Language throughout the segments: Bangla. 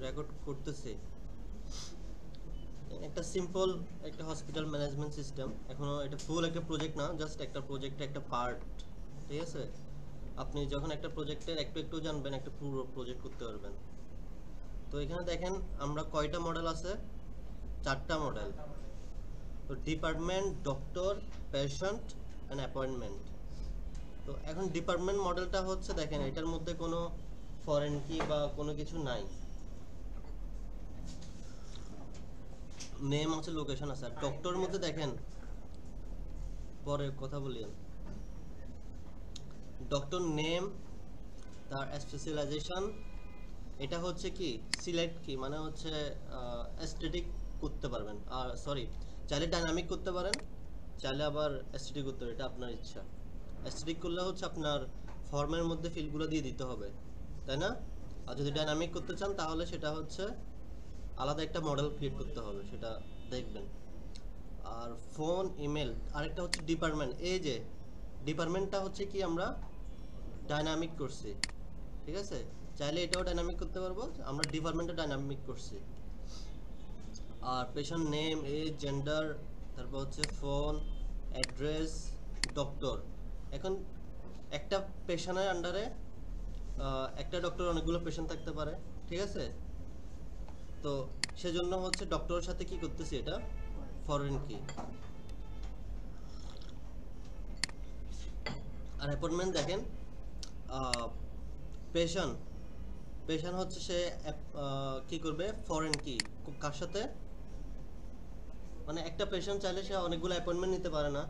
রেকর্ড করতেছি। একটা সিম্পল একটা হসপিটাল ম্যানেজমেন্ট সিস্টেম, এখনো এটা ফুল একটা প্রজেক্ট না, জাস্ট একটা প্রজেক্টের একটা পার্ট। ঠিক আছে, আপনি যখন একটা প্রজেক্টের একটু একটু জানবেন, একটা পুরো প্রজেক্ট করতে পারবেন। তো এখানে দেখেন আমরা কয়টা মডেল আছে, 4টা মডেল। তো department, doctor, patient and appointment. তো এখন ডিপার্টমেন্ট মডেলটা হচ্ছে, দেখেন এটার মধ্যে কোনো ফরেন কি বা কোনো কিছু নাই, নেম আছে, লোকেশন আছে। আর ডক্টরের মধ্যে দেখেন, পরে কথা বলি, ডক্টর নেম, তার স্পেশালাইজেশন, এটা হচ্ছে কি সিলেক্ট কি, মানে হচ্ছে অ্যাস্থেটিক করতে পারবেন, আর সরি, চাইলে ডাইনামিক করতে পারেন, চাইলে আবার অ্যাস্থেটিক করতে পারেন, এটা আপনার ইচ্ছা। অ্যাস্থেটিক করলে হচ্ছে আপনার ফর্মের মধ্যে ফিলগুলো দিয়ে দিতে হবে, তাই না? আর যদি ডাইনামিক করতে চান তাহলে সেটা হচ্ছে আলাদা একটা মডেল ক্রিয়েট করতে হবে, সেটা দেখবেন। আর ফোন, ইমেল, আরেকটা হচ্ছে ডিপার্টমেন্ট। এই যে ডিপার্টমেন্টটা হচ্ছে কি আমরা ডাইনামিক করছি, ঠিক আছে? চাইলে এটাও ডাইনামিক করতে পারবো, আমরা ডিপার্টমেন্টটা ডাইনামিক করছি। আর পেশেন্ট নেম, এজ, জেন্ডার, তারপর হচ্ছে ফোন, অ্যাড্রেস, ডক্টর। এখন একটা পেশেন্টের আন্ডারে একটা ডক্টর অনেকগুলো পেশেন্ট থাকতে পারে, ঠিক আছে? তো সেজন্য হচ্ছে ডক্টরের সাথে কি করতেছি, এটা ফরেন কি। আর অ্যাপয়েন্টমেন্ট দেখেন, পেশেন্ট, পেশেন্ট হচ্ছে সে কি করবে, ফরেন কি, কার সাথে, মানে একটা পেশেন্ট চাইলে সে অনেকগুলো অ্যাপয়েন্টমেন্ট নিতে পারে না।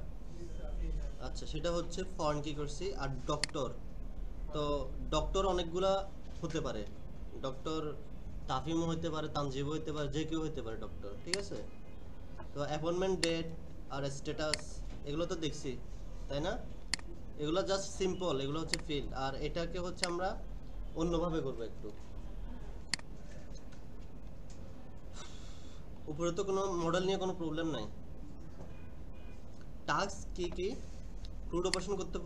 আচ্ছা, সেটা হচ্ছে ফরেন কি করছি। আর ডক্টর, তো ডক্টর অনেকগুলা হতে পারে, ডক্টর তাফিমও হতে পারে, তানজিবও হতে পারে, যে কেউ হতে পারে ডক্টর, ঠিক আছে? তো অ্যাপয়েন্টমেন্ট ডেট আর স্ট্যাটাস, এগুলো তো দেখছি, তাই না? এগুলো জাস্ট সিম্পল, এগুলো হচ্ছে ফিল্ড। আর এটাকে হচ্ছে আমরা অন্যভাবে করবো একটু। উপরে তো কোনো মডেল নিয়ে কোনো প্রবলেম নাই। টাস্ক কি কি, ক্রুড অপারেশন করতে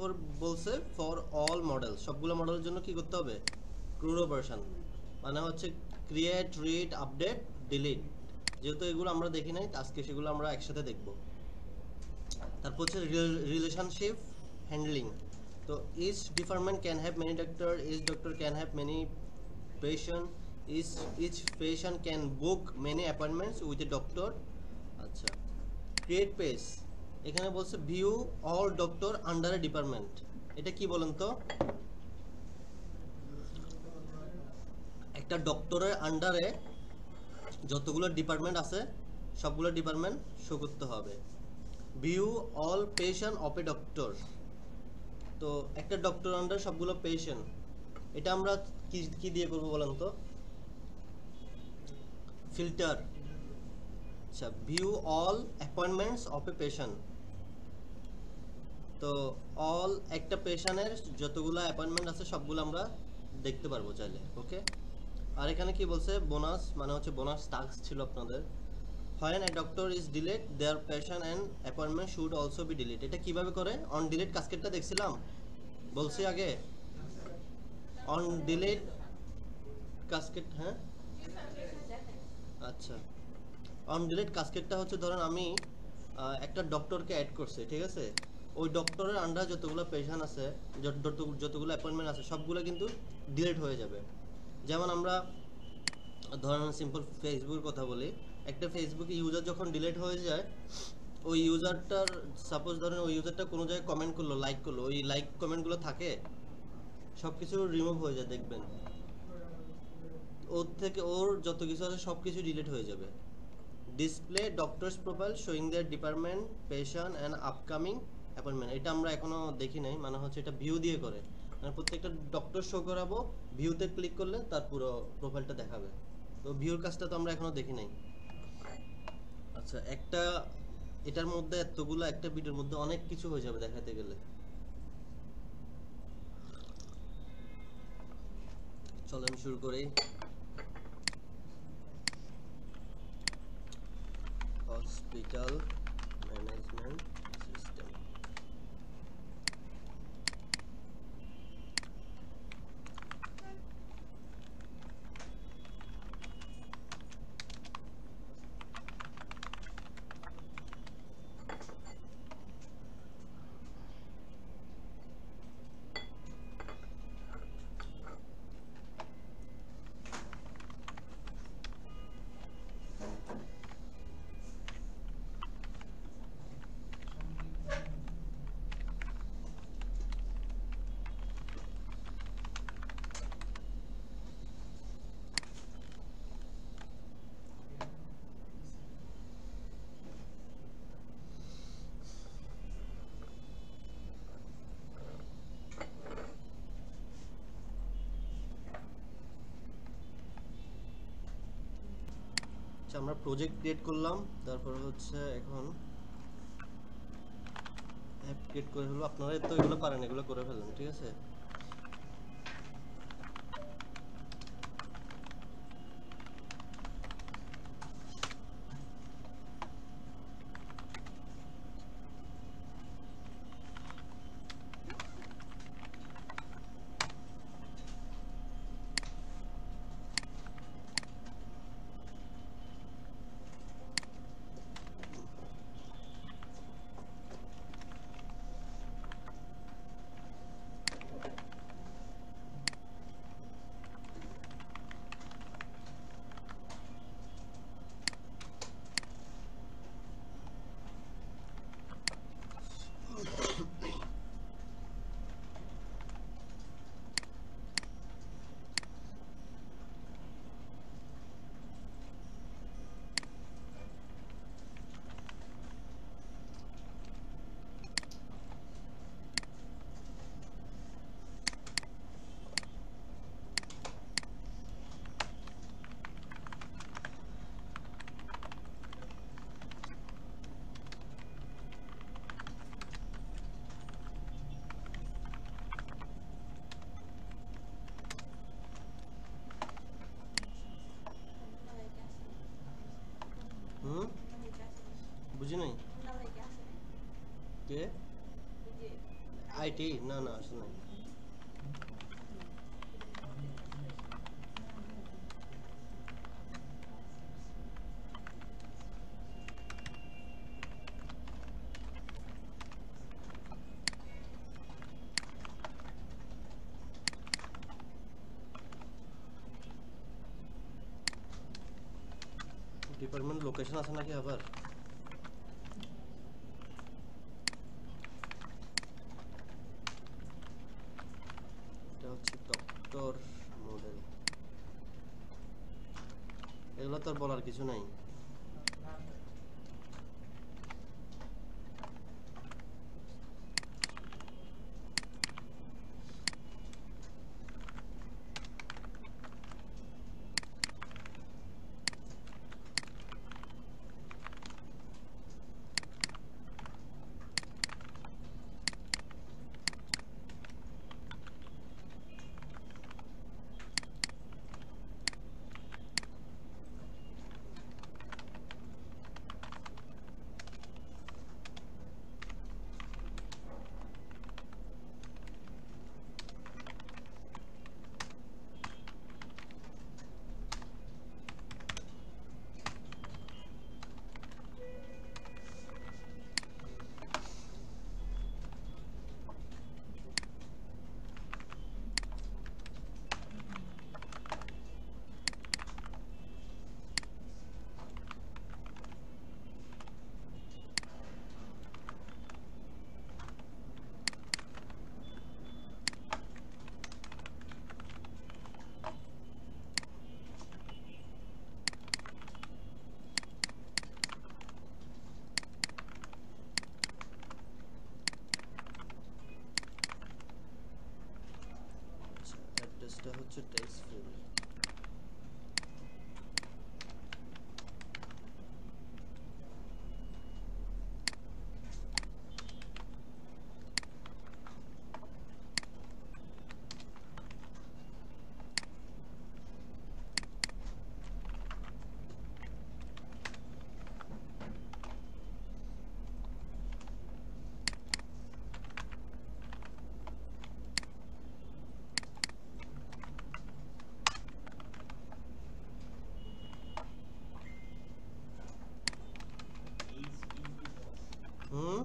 বলছে ফর অল মডেল, সবগুলো মডেলের জন্য কি করতে হবে, ক্রুড অপারেশন। মানে হচ্ছে ক্রিয়েট, রিড, আপডেট, ডিলিট। যেহেতু এগুলো আমরা দেখি নাই, আজকে সেগুলো আমরা একসাথে দেখব। তারপর হচ্ছে রিলেশনশিপ হ্যান্ডলিং। তো each department can have many doctor, each doctor can have many patient, each patient can book many appointments with a doctor. আচ্ছা, ক্রিয়েট পেজ, এখানে বলছে view all doctor under a department. এটা কি বলেন তো, একটা ডক্টরের আন্ডারে যতগুলো ডিপার্টমেন্ট আছে সবগুলো ডিপার্টমেন্ট শো করতে হবে। View all patient of a doctor, তো একটা ডক্টর আন্ডার সবগুলো পেশেন্ট, এটা আমরা কি কি দিয়ে করবো বলেন তো, ফিল্টার। আচ্ছা, view all appointments of a patient, তো অল একটা পেশেন্টের যতগুলো অ্যাপয়েন্টমেন্ট আছে সবগুলো আমরা দেখতে পারবো চাইলে, ওকে। আর এখানে কি বলছে, বোনাস, মানে হচ্ছে বোনাস টাস্ক ছিল আপনাদের। When a doctor is delayed, their patient and appointment should also be delayed. এটা কিভাবে করে, অন ডিলেট কাস্কেটটা দেখছিলাম, বলছি আগে, অন ডিলেট কাস্কেট, হ্যাঁ। আচ্ছা, অন ডিলেট কাস্কেটটা হচ্ছে, ধরেন আমি একটা ডক্টরকে অ্যাড করছি, ঠিক আছে? ওই ডক্টরের আন্ডার যতগুলো পেশেন্ট আছে, যতগুলো অ্যাপয়েন্টমেন্ট আছে সবগুলো কিন্তু ডিলেট হয়ে যাবে। যেমন আমরা ধরেন সিম্পল ফেসবুকের কথা বলি, একটা ফেসবুক ইউজার যখন ডিলিট হয়ে যায়, ওই ইউজারটার, সাপোজ ধরেন ওই ইউজারটা কোনো জায়গায় কমেন্ট করলো, লাইক করলো, ওই লাইক কমেন্টগুলো থাকে, সব কিছু রিমুভ হয়ে যায়, দেখবেন ওর থেকে ওর যত কিছু আছে সব কিছু ডিলিট হয়ে যাবে। Display doctors profile showing their department, patient and upcoming appointment, এটা আমরা এখনো দেখি নাই, মানে হচ্ছে এটা ভিউ দিয়ে করে, মানে প্রত্যেকটা ডক্টর শো করাবো, ভিউতে ক্লিক করলে তার পুরো প্রোফাইলটা দেখাবে। তো ভিউর কাজটা তো আমরা এখনো দেখি নাই। আচ্ছা, একটা এটার মধ্যে এতগুলো, একটা ভিডিওর মধ্যে অনেক কিছু হয়ে যাবে দেখাতে গেলে। চলেন শুরু করি। Hospital management system. আচ্ছা আমরা প্রজেক্ট ক্রিয়েট করলাম, তারপর হচ্ছে এখন অ্যাপ ক্রিয়েট করে ফেলবো। আপনারা তো এগুলো পারেন, এগুলো করে ফেলেন, ঠিক আছে। হুম, বুঝি নাই। কে? আইটি? না না, আসলে নাই। ডিপার্টমেন্ট লোকেশন আছে নাকি আবার? এটা হচ্ছে ডক্টর মডেল। এগুলো তো আর বলার কিছু নাই। অ্যাড্রেসটা হচ্ছে টেক্সটফুল। হুম,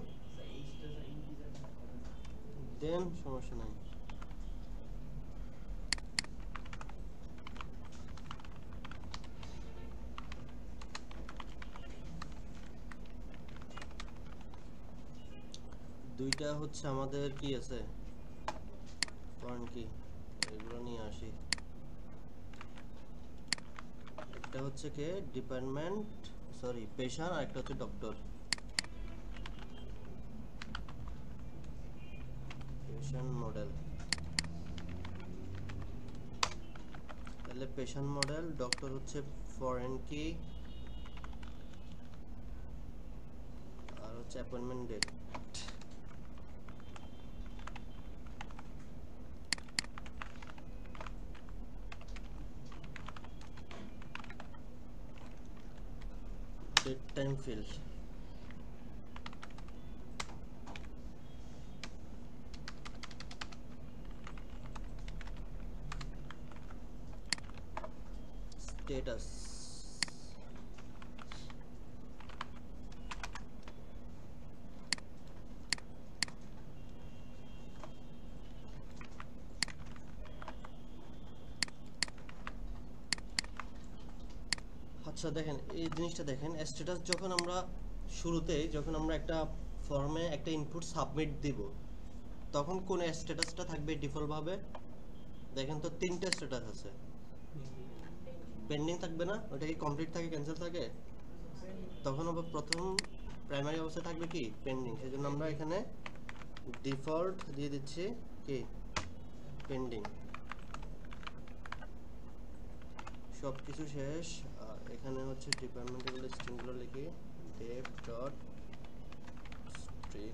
দেন সমস্যা নাই। দুইটা হচ্ছে আমাদের কি আছে, পয়েন্ট কি, এগুলো নিয়ে আসি। একটা হচ্ছে কে ডিপার্টমেন্ট, সরি পেশা, আর একটা হচ্ছে ডক্টর। পেশেন্ট মডেল, তাহলে পেশেন্ট মডেল, ডক্টর হচ্ছে ফরেন কি, appointment date, date time field, status, আচ্ছা দেখেন এই জিনিসটা দেখেন, স্ট্যাটাস যখন আমরা শুরুতেই যখন আমরা একটা ফর্মে একটা ইনপুট সাবমিট দিব তখন কোন স্ট্যাটাসটা থাকবে ডিফল্ট ভাবে? দেখেন তো তিনটা স্ট্যাটাস আছে, পেন্ডিং থাকবে না, ওটা কি কমপ্লিট থাকে ক্যান্সেল থাকে? তখন আবার প্রথম প্রাইমারি অবস্থা থাকবে কি পেন্ডিং, সেজন্য আমরা এখানে ডিফল্ট দিয়ে দিচ্ছি কি পেন্ডিং। সব কিছু শেষ, আর এখানে হচ্ছে ডিপার্টমেন্টগুলো স্ট্রিংগুলো লিখি dev ডট স্ট্রিং,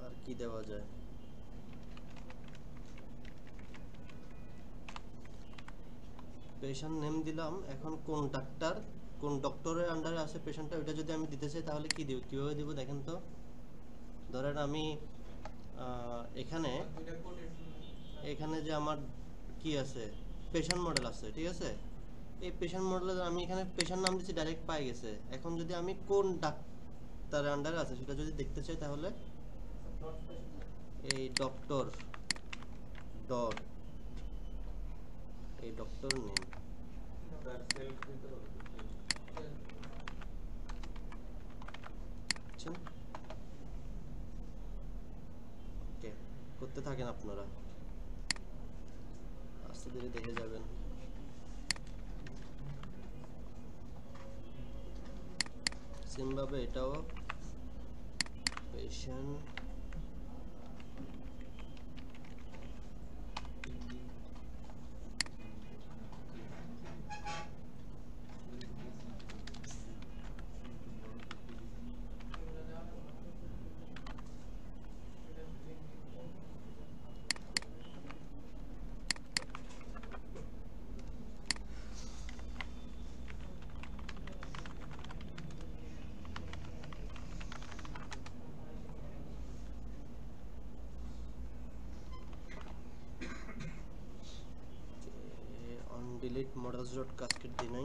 আর কি দেওয়া যায়, পেশেন্ট নেম দিলাম। এখন কোন ডাক্তার কোন ডক্টরের আন্ডারে আছে পেশেন্টটা, ওইটা যদি আমি দিতে চাই তাহলে কি দিব, কিভাবে দিব দেখেন তো। ধরেন আমি এখানে এখানে যে আমার কি আছে পেশেন্ট মডেল আছে, ঠিক আছে, এই পেশেন্ট মডেলে আমি এখানে পেশেন্ট নাম দিচ্ছি, ডাইরেক্ট পাই গেছে। এখন যদি আমি কোন ডাক্তারের আন্ডারে আছে সেটা যদি দেখতে চাই তাহলে এই ডক্টর ডট এই ডক্টর নেম, ওকে করতে থাকেন আপনারা, আস্তে ধীরে দেখে যাবেন। সেমভাবে এটাও পেশেন্ট delete models.cascade d9,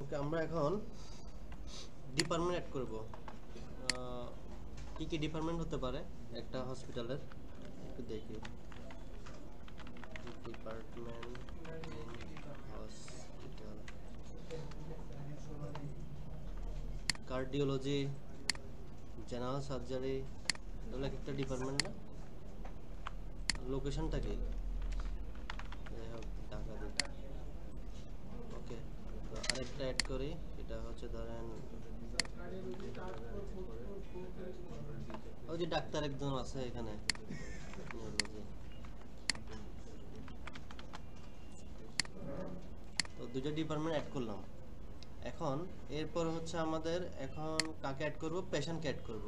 ওকে, আমরা এখন ডিপার্টমেন্ট অ্যাড করব। কি কি ডিপার্টমেন্ট হতে পারে একটা হসপিটালের, একটু দেখি। Department hospital, cardiology, general surgery, এগুলো একটা ডিপার্টমেন্ট না? লোকেশনটা কি? ঢাকা দিই। ওকে, তো আরেকটা অ্যাড করি, এটা হচ্ছে ধরেন ওই যে ডাক্তার একজন আছে এখানে, তো দুটো ডিপার্টমেন্ট অ্যাড করলাম। এখন এরপর হচ্ছে আমাদের এখন কাকে অ্যাড করব? পেশেন্টকে অ্যাড করব।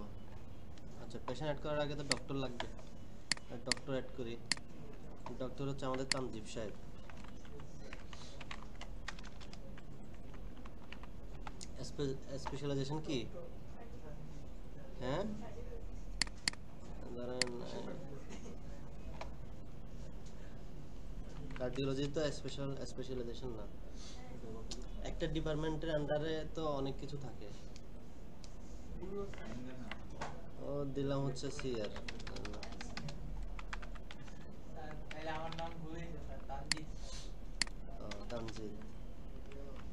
আচ্ছা, পেশেন্ট অ্যাড করার আগে তো ডক্টর লাগবে, ডক্টর অ্যাড করি। ডক্টর হচ্ছে আমাদের তানজিব সাহেব। স্পেশালাইজেশন কি? হ্যাঁ, ধরেন কার্ডিওলজি তো স্পেশালাইজেশন না। একটা ডিপার্টমেন্টের আন্ডারে তো অনেক কিছু থাকে। ও দিলাম হচ্ছে সিআর। তানজিব,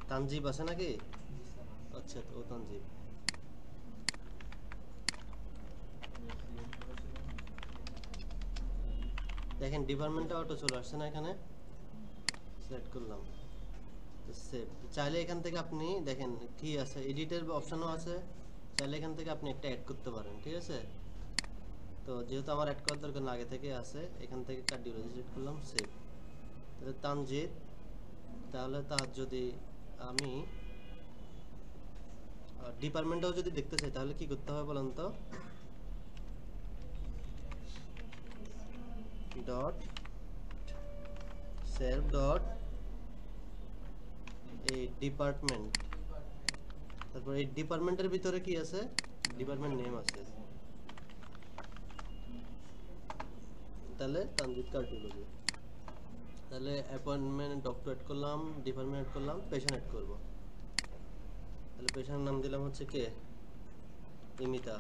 তানজিব আছে নাকি? আচ্ছা, ও তানজিব। দেখেন ডিপার্টমেন্টটা অটো চলে আসছে না, এখানে সিলেক্ট করলাম, সেভ। চাইলে এখান থেকে আপনি দেখেন কি আছে, এডিটের অপশনও আছে, চাইলে এখান থেকে আপনি একটা অ্যাড করতে পারেন, ঠিক আছে? তো যেহেতু আমার অ্যাড করার দরকার না, আগে থেকে আছে, এখান থেকে কার্ডিওলজি সিলেক্ট করলাম, সেভ। তাহলে তানজিদ, তাহলে তার যদি আমি ডিপার্টমেন্টটাও যদি দেখতে চাই তাহলে কি করতে হবে বলেন তো? ডট সেভ ডট এই ডিপার্টমেন্ট, তারপর এই ডিপার্টমেন্টের ভিতরে কি আছে? ডিপার্টমেন্ট নেম আছে, তাহলে তানজিদ কার্ডিওলজি। তাহলে অ্যাপয়েন্টমেন্ট ডক্টর অ্যাড করলাম, ডিপার্টমেন্ট অ্যাড করলাম, পেশেন্ট অ্যাড করব। তাহলে পেশেন্টের নাম দিলাম হচ্ছে কে? ইমিতা।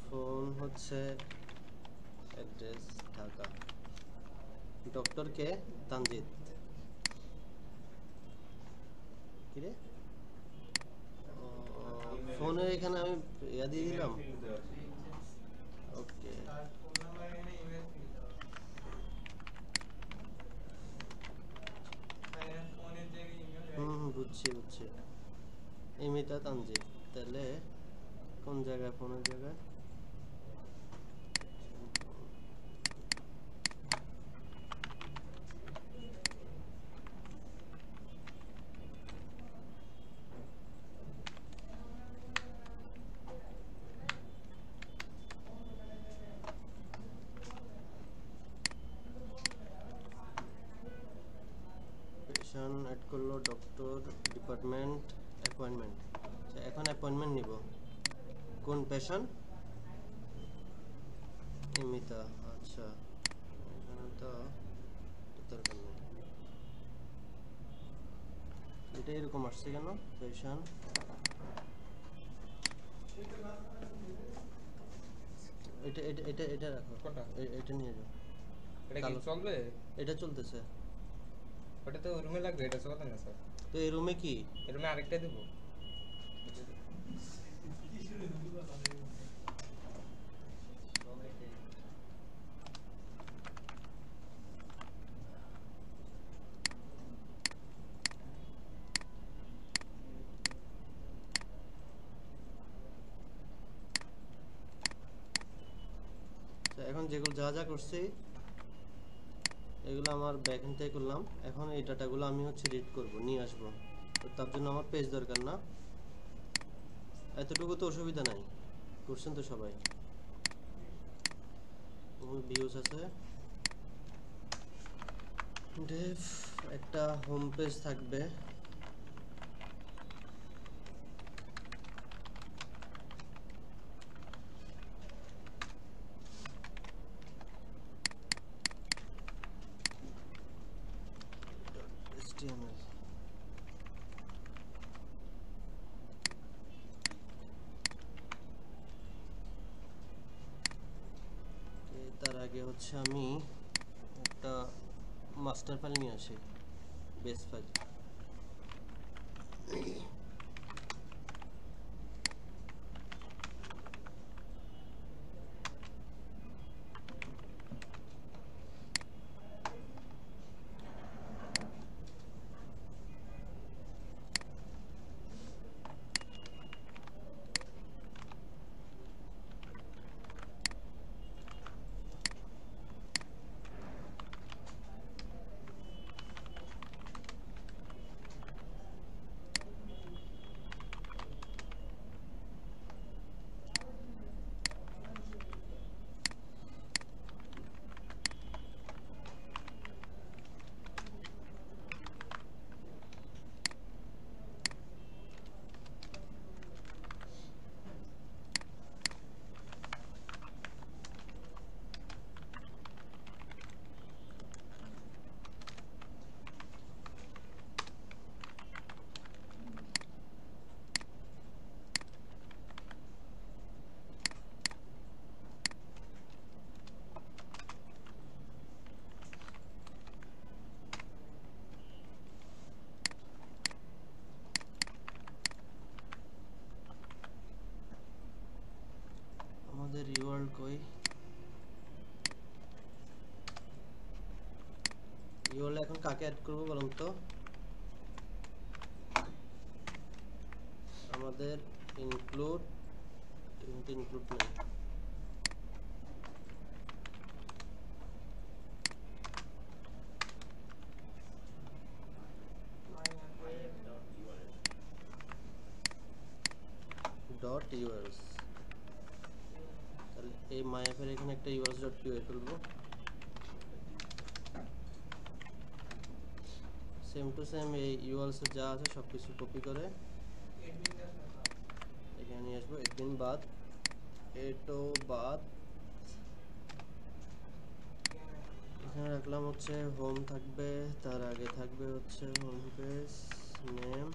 ফোন হচ্ছে, অ্যাড্রেস ঢাকা। ডক্টর কে? তানজিদ। কি রে, ফোনের এখানে আমি ইয়া দিয়ে দিলাম। ওকে, বুঝছি বুঝছি। ইমিতা তানজিদ, তাহলে কোন জায়গায়? ফোনের জায়গায়। পেশেন্ট অ্যাড করলো, ডক্টর, ডিপার্টমেন্ট, অ্যাপয়েন্টমেন্ট। এখন অ্যাপয়েন্টমেন্ট নিব। কোন পেশেন্ট? ইমিতা। আচ্ছা, এখানে তো দরকার নেই। এটা এরকম আসছে কেন? পেশেন্ট, এটা এটা এটা এটা রাখো, এটা নিয়ে যাও। এটা কি চলবে? এটা চলতেছে। ওটা তো রুমে লাগবে, এটা চলবে না স্যার। তো এই রুমে কি? এই রুমে আরেকটা দেবো। এখন যেগুলো যা যা করছি এগুলো আমার ব্যাকএন্ড থেকে করলাম। এখন এই ডাটাগুলো আমি হচ্ছে রিড করব, নিয়ে আসব। তো তার জন্য আমার পেজ দরকার না, এতটুকু তো অসুবিধা নাই, করছেন তো সবাই। ভিউজ আছে, ডেভ, একটা হোম পেজ থাকবে। HTML তার আগে হচ্ছে আমি একটা মাস্টার ফাইল নিয়ে আসি, বেস ফাইল। আমাদের ইউআরএল কই? ইউআরএল এখন কাকে অ্যাড করব বলুন তো? আমাদের ইনক্লুড নেই। ডট ইউআরএলস, তাহলে এই মাইঅ্যাপের এখানে একটা ইউআরএলস ডট পিওয়াই তুলবো। সেম টু সেম এই ইউআরএলস যা আছে সবকিছু কপি করে এখানে নিয়ে আসবো। এডমিন বাদ, এটো বাদ, এখানে রাখলাম হচ্ছে হোম থাকবে, তার আগে থাকবে হচ্ছে হোম পেজ নেম।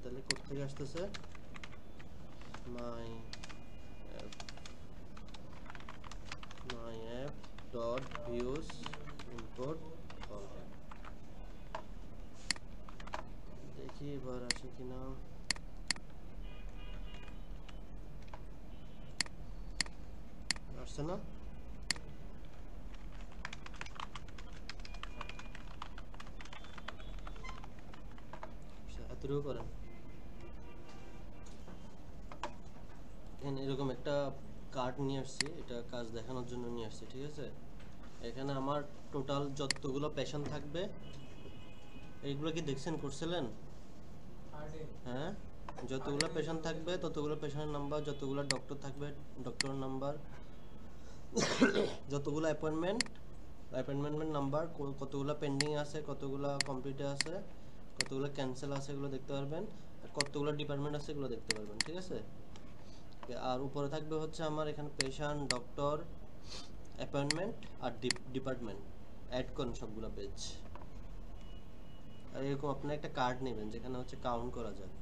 তাহলে কোথেকে আসতেছে? মাই app dot views import all. দেখি এবার আসে কিনা। আসছে না? এতটুকু করেন। এরকম একটা কার্ড নিয়ে আসছি, এটা কাজ দেখানোর জন্য নিয়ে আসছি, ঠিক আছে? এখানে আমার টোটাল যতগুলো পেশেন্ট থাকবে, এইগুলো কি দেখছেন করছিলেন? হ্যাঁ, যতগুলো পেশেন্ট থাকবে ততগুলো পেশেন্টের নাম্বার, যতগুলো ডক্টর থাকবে ডক্টরের নাম্বার, যতগুলো অ্যাপয়েন্টমেন্ট নাম্বার, কতগুলো পেন্ডিং আছে, কতগুলো কমপ্লিটে আছে, কতগুলো ক্যান্সেল আছে এগুলো দেখতে পারবেন, কতগুলো ডিপার্টমেন্ট আছে এগুলো দেখতে পারবেন, ঠিক আছে? আর উপরে থাকবে হচ্ছে আমার এখানে পেশেন্ট, ডক্টর, অ্যাপয়েন্টমেন্ট আর ডিপার্টমেন্ট অ্যাড করুন সবগুলো পেজ। আর এরকম আপনি একটা কার্ড নেবেন যেখানে হচ্ছে কাউন্ট করা যায়।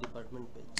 Department page.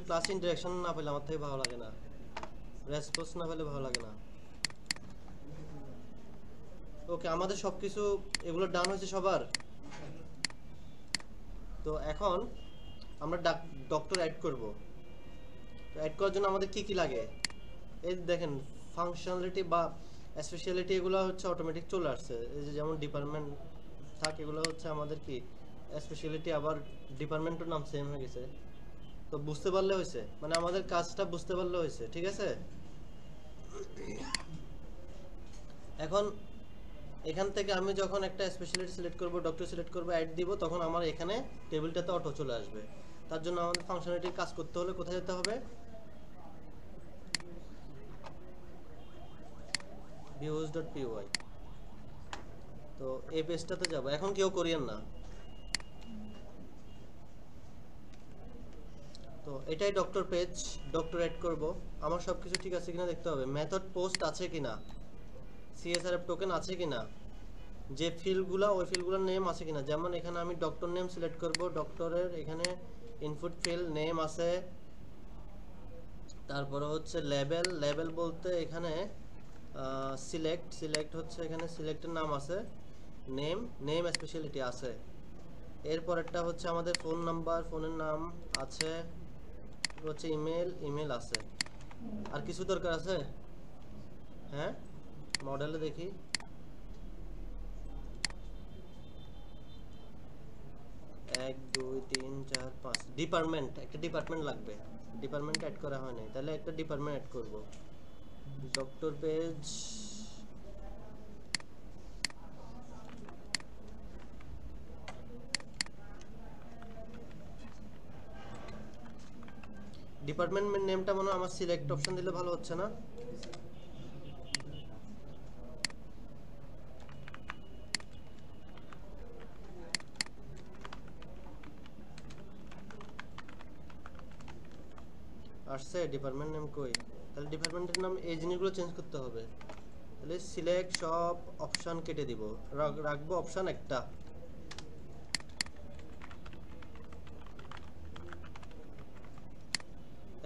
ক্লাস ইন্টারাকশন না পেলে আমার থেকে ভালো লাগে না, রেসপন্স না পেলে ভালো লাগে না। ওকে, আমাদের সবকিছু এগুলো ডান হয়েছে সবার। তো এখন আমরা ডক্টর অ্যাড করব। তো অ্যাড করার জন্য আমাদের কি কি লাগে, এই দেখেন ফাংশনালিটি বা স্পেশালিটি এগুলো হচ্ছে অটোমেটিক চলে আসছে। এই যে যেমন ডিপার্টমেন্ট থাকে, এগুলো হচ্ছে আমাদের কি স্পেশালিটি, আবার ডিপার্টমেন্টের নাম সেম হয়ে গেছে। তো বুঝতে পারলে হয়েছে, মানে আমাদের কাজটা বুঝতে পারলে হয়েছে, ঠিক আছে। এখন এখান থেকে আমি যখন একটা স্পেশালিটি সিলেক্ট করব, ডক্টর সিলেক্ট করব, অ্যাড দিব, তখন আমার এখানে টেবিলটাতে অটো চলে আসবে। তার জন্য আমাদের ফাংশনালিটির কাজ করতে হলে কোথায় যেতে হবে, views.py। তো এই পেজটাতে যাব। এখন কেউ করিয়েন না। তো এটাই ডক্টর পেজ, ডক্টর অ্যাড করব। আমার সবকিছু ঠিক আছে কিনা দেখতে হবে, মেথড পোস্ট আছে কিনা, CSRF টোকেন আছে কিনা, যে ফিল্ডগুলো ওই ফিল্ডগুলোর নেম আছে কিনা। যেমন এখানে আমি ডক্টর নেম সিলেক্ট করব, ডক্টরের এখানে ইনপুট ফিল্ড নেম আছে। তারপরে হচ্ছে লেবেল, লেবেল বলতে এখানে সিলেক্ট হচ্ছে এখানে সিলেক্টের নাম আছে, নেম স্পেশালিটি আছে। এরপরেরটা হচ্ছে আমাদের ফোন নাম্বার, ফোনের নাম আছে, হচ্ছে ইমেল আছে। আর কিছু দরকার আছে? হ্যাঁ, মডেলে দেখি। এক দুই তিন চার পাঁচ, ডিপার্টমেন্ট, একটা ডিপার্টমেন্ট লাগবে। ডিপার্টমেন্ট অ্যাড করা হয় নাই, তাহলে একটা ডিপার্টমেন্ট অ্যাড করব। ডক্টর পেজ, ডিপার্টমেন্ট নেমটা মনে হয় আমার সিলেক্ট অপশন দিলে ভালো হচ্ছে না। আসছে ডিপার্টমেন্ট নেম কই? তাহলে ডিপার্টমেন্টের নাম, এই জিনিসগুলো চেঞ্জ করতে হবে। তাহলে সিলেক্ট সব অপশন কেটে দিব, রাখবো অপশন একটা।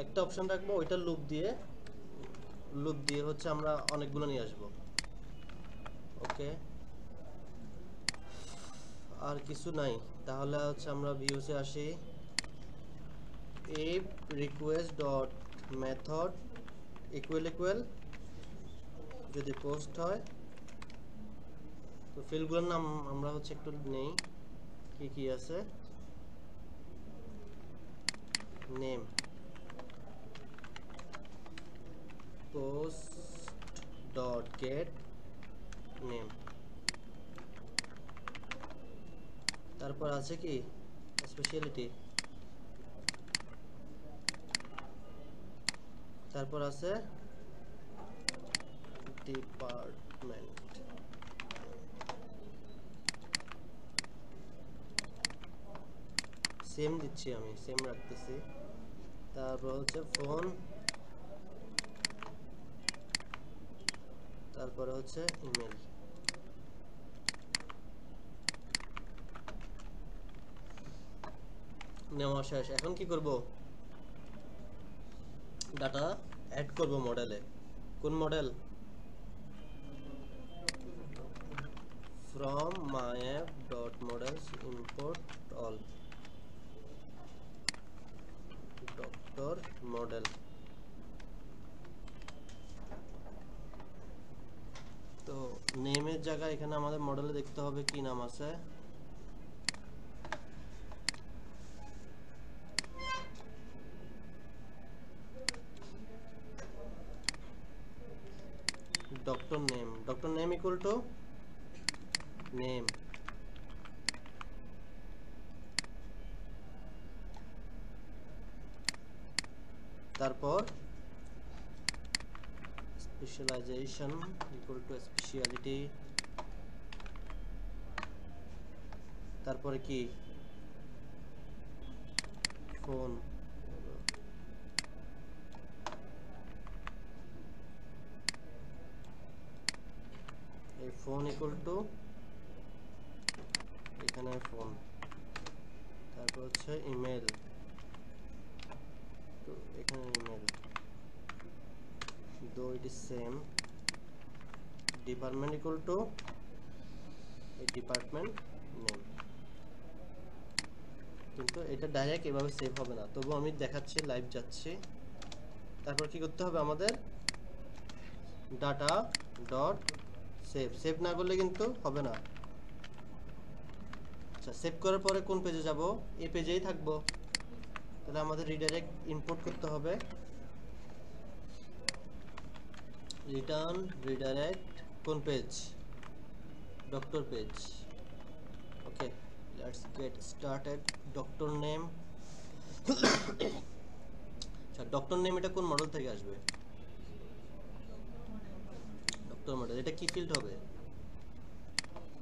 একটা অপশন রাখবো, ওইটা লুপ দিয়ে হচ্ছে আমরা অনেকগুলো নিয়ে আসবো। ওকে, আর কিছু নাই। তাহলে হচ্ছে আমরা ভিউসে আসি। if request dot method equal যদি পোস্ট হয়, তো ফিল্ডগুলোর নাম আমরা হচ্ছে একটু নেই, কি কি আছে। Name, post dot gate name. তারপর আছে কি স্পেশালিটি, তারপর আছে ডিপার্টমেন্ট। সেম দিচ্ছি, আমি সেম রাখতেছি। তারপর হচ্ছে ফোন, তারপরে হচ্ছে ইমেল। নেওয়া শেষ। এখন কি করব, ডাটা অ্যাড করব মডেলে। কোন model? from myapp.models import all doctor model। তো নেমের জায়গায় এখানে আমাদের মডেলে দেখতে হবে কি নাম আছে। Doctor name equal to name, তারপর স্পেশালাইজেশন ইকুয়াল টু স্পেশালিটি, তারপরে কি ফোন, এই ফোন ইকুয়াল টু এখানে ফোন, তারপর হচ্ছে ইমেল, একটু এখানে ইমেল দো it is same department equal to এই ডিপার্টমেন্ট নেম, কিন্তু এটা ডাইরেক্ট এভাবে সেভ হবে না, তবু আমি দেখাচ্ছি, লাইভ যাচ্ছি। তারপর কি করতে হবে আমাদের, ডাটা ডট সেভ, সেভ না করলে কিন্তু হবে না। আচ্ছা, সেভ করার পরে কোন পেজে যাব, এই পেজেই থাকবো, তাহলে আমাদের রিডাইরেক্ট ইম্পোর্ট করতে হবে, রিটার্ন রিডাইরেক্ট কোন page, doctor page. Okay, let's get started. Doctor name, আচ্ছা ডক্টর নেম এটা কোন মডেল থেকে আসবে, ডক্টর মডেল, এটা কি ফিল্ড হবে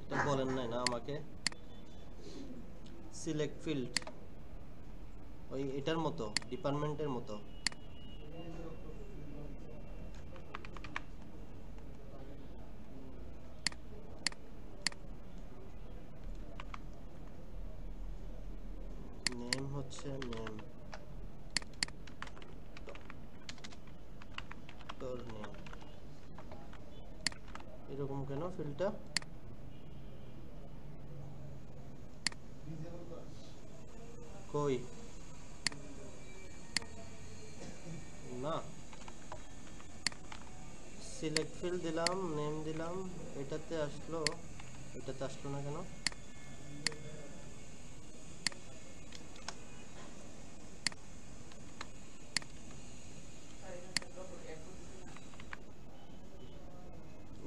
এটা বলেন নাই না আমাকে। সিলেক্ট ফিল্ড ওই এটার মতো, ডিপার্টমেন্টের মতো। নেম হচ্ছে নেম, ডক্টর নেম, এরকম কেন ফিল্ডটা, কই না, সিলেক্ট ফিল্ড দিলাম, নেম দিলাম, এটাতে আসলো, এটাতে আসলো না কেন,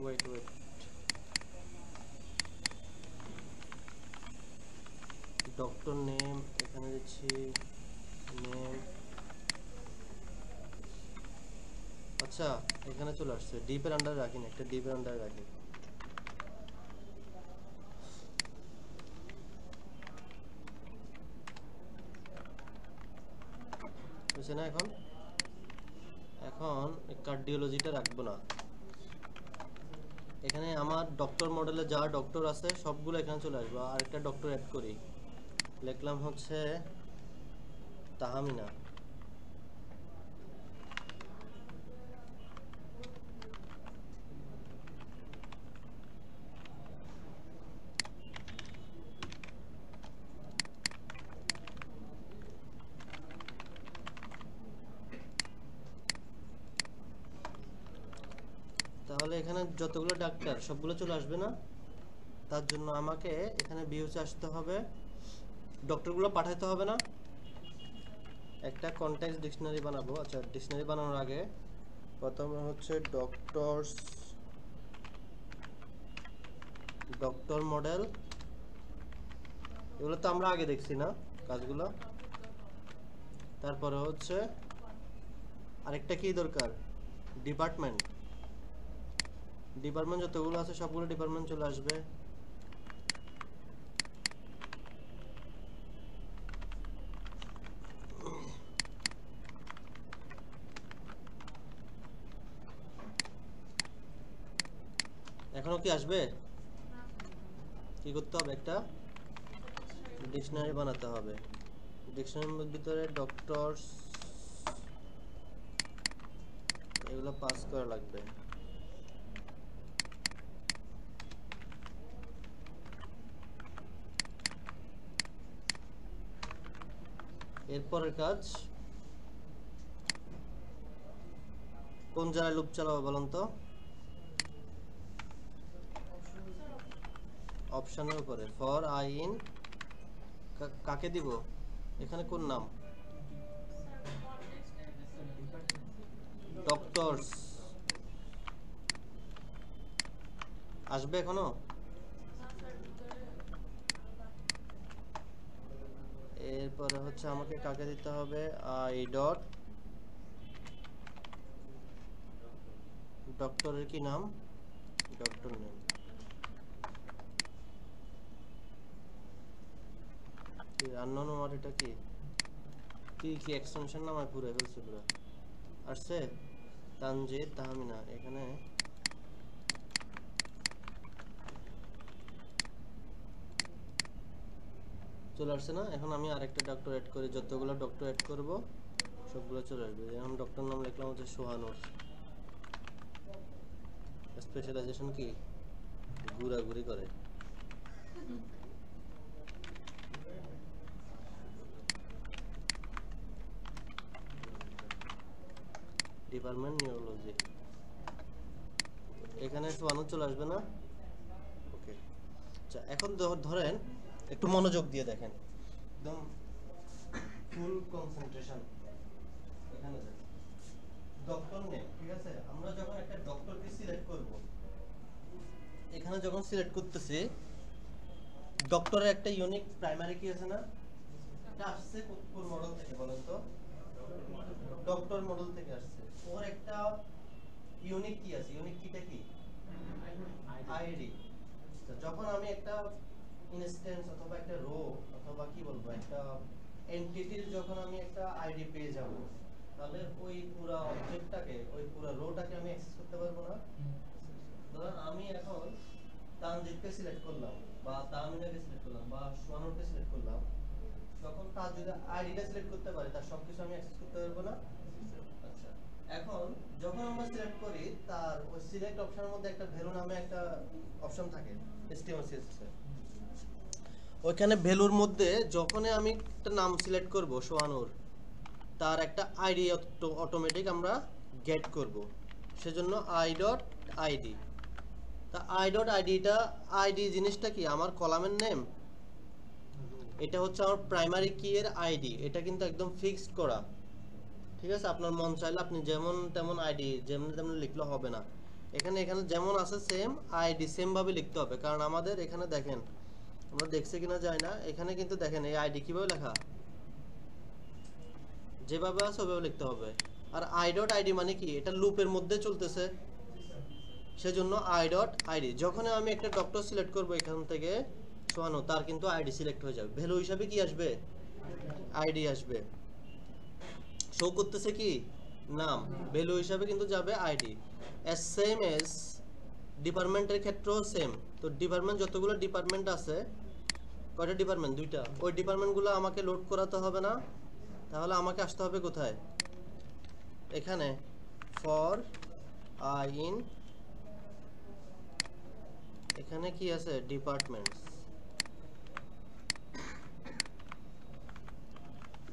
ওয়েট ওয়েট, ডক্টর নেম এখানে দিচ্ছি নেম, আচ্ছা এখানে চলে আসছে, ডিপের আন্ডারে রাখি না, একটা ডিপের আন্ডারে রাখি। বুঝছে না, এখন এখন কার্ডিওলজিটা রাখবো না, এখানে আমার ডক্টর মডেলে যা ডক্টর আছে সবগুলো এখানে চলে আসবে, আর একটা ডক্টর অ্যাড করি, লিখলাম হচ্ছে তাহমিনা। তাহলে এখানে যতগুলো ডাক্তার সবগুলো চলে আসবে না, তার জন্য আমাকে এখানে ভিউতে আসতে হবে, ডক্টরগুলো পাঠাতে হবে না, একটা কনটেক্সট ডিকশনারি বানাবো। আচ্ছা ডিকশনারি বানানোর আগে প্রথমে হচ্ছে ডক্টরস, ডক্টর মডেল, এগুলো তো আমরা আগে দেখছি না কাজগুলো। তারপরে হচ্ছে আরেকটা কি দরকার, ডিপার্টমেন্ট, ডিপার্টমেন্ট যতগুলো আছে সবগুলো ডিপার্টমেন্ট চলে আসবে। এখনো কি আসবে, কি করতে হবে, একটা ডিকশনারি বানাতে হবে, ডিকশনারির ভিতরে ডক্টরস এগুলো পাস করা লাগবে। এরপরের কাজ কোন জায়গায় লুপ চালাবো বলুন তো, অপশনের উপরে, ফর আই ইন, কাকে দিব এখানে, কোন নাম, ডক্টরস আসবে এখনো, এরপরে হচ্ছে আমাকে কাকে দিতে হবে, আই ডট ডক্টরের কি নাম, ডক্টর নেম, আননোন ওয়ার্ড, এটা কি কি কি এক্সটেনশন নাম আমি পুরো ফেলছি, পুরো আসছে, তানজিদ তাহমিনা, এখানে চলে আসছে না। এখন আমি আরেকটা ডক্টর অ্যাড করি, যতগুলো ডক্টর অ্যাড করব সবগুলো চলে আসবে। যেমন ডক্টর নাম লিখলাম হচ্ছে সোহানুর। স্পেশালাইজেশন কি? ঘোরাঘুরি করে। ডিপার্টমেন্ট নিউরোলজি, এখানে সোহানুর চলে আসবে না? ওকে, আচ্ছা এখন ধরেন একটু মনোযোগ দিয়ে দেখেন, একদম ফুল কনসেন্ট্রেশন। এখানে দেখেন ডক্টর নেম, ঠিক আছে? আমরা যখন একটা ডক্টরকে সিলেক্ট করব, এখানে যখন সিলেক্ট করতেছি, ডক্টরের একটা ইউনিক প্রাইমারি কি আছে না? এটা আসছে কোন মডেল থেকে বলেন তো? ডক্টর মডেল থেকে আসছে। ওর একটা ইউনিক কি আছে? ইউনিক কিটা কি? আইডি। যখন আমি একটা ইনস্ট্যান্স অথবা একটা রো অথবা কি বলবো একটা এন্টিটির যখন আমি একটা আইডি পেয়ে যাব, তাহলে ওই পুরো অবজেক্টটাকে, ওই পুরো রোটাকে আমি অ্যাক্সেস করতে পারবো না? ধরুন আমি এখন তানজিদকে সিলেক্ট করলাম বা তামিনাকে সিলেক্ট করলাম বা সোহানুরকে সিলেক্ট করলাম, তখন তার যদি আইডিটা সিলেক্ট করতে পারি, তার সবকিছু আমি অ্যাক্সেস করতে পারবো না? আচ্ছা, এখন যখন আমরা সিলেক্ট করি, তার ওই সিলেক্ট অপশনের মধ্যে একটা ভ্যালু নামে একটা অপশন থাকে HTML CSS এর। ওইখানে ভ্যালুর মধ্যে যখনই আমি একটা নাম সিলেক্ট করব সোহানুর, তার একটা আইডি অটোমেটিক আমরা গেট করব। সেজন্য i.id। তা i.idটা, আইডি জিনিসটা কি? আমার কলামের নেম। এটা হচ্ছে আমার প্রাইমারি কি এর আইডি। এটা কিন্তু একদম ফিক্সড করা, ঠিক আছে? আপনার মন চাইলে আপনি যেমন তেমন আইডি যেমন তেমন লিখলে হবে না। এখানে যেমন আছে সেম আইডি সেম ভাবে লিখতে হবে, কারণ আমাদের এখানে দেখেন, আমরা দেখছি কিনা যায় না, এখানে কিন্তু দেখেন এই আইডি কিভাবে লেখা, যেভাবে আছে ওইভাবে লিখতে হবে। আর i.id মানে কি? এটা লুপের মধ্যে চলতেছে, সেজন্য i.id। যখন আমি একটা ডক্টর সিলেক্ট করব এখান থেকে সোহানু, তার কিন্তু আইডি সিলেক্ট হয়ে যাবে। ভ্যালু হিসাবে কি আসবে? আইডি আসবে। শো করতেছে কি? নাম। ভ্যালু হিসাবে কিন্তু যাবে আইডি। এস সেম এস ডিপার্টমেন্টের ক্ষেত্রেও সেম। তো ডিপার্টমেন্ট, যতগুলো ডিপার্টমেন্ট আছে, কয়টা ডিপার্টমেন্ট? দুইটা। ওই ডিপার্টমেন্টগুলো আমাকে লোড করাতে হবে না, তাহলে আমাকে আসতে হবে কোথায়? এখানে ফর আই ইন, এখানে কি আছে? ডিপার্টমেন্টস।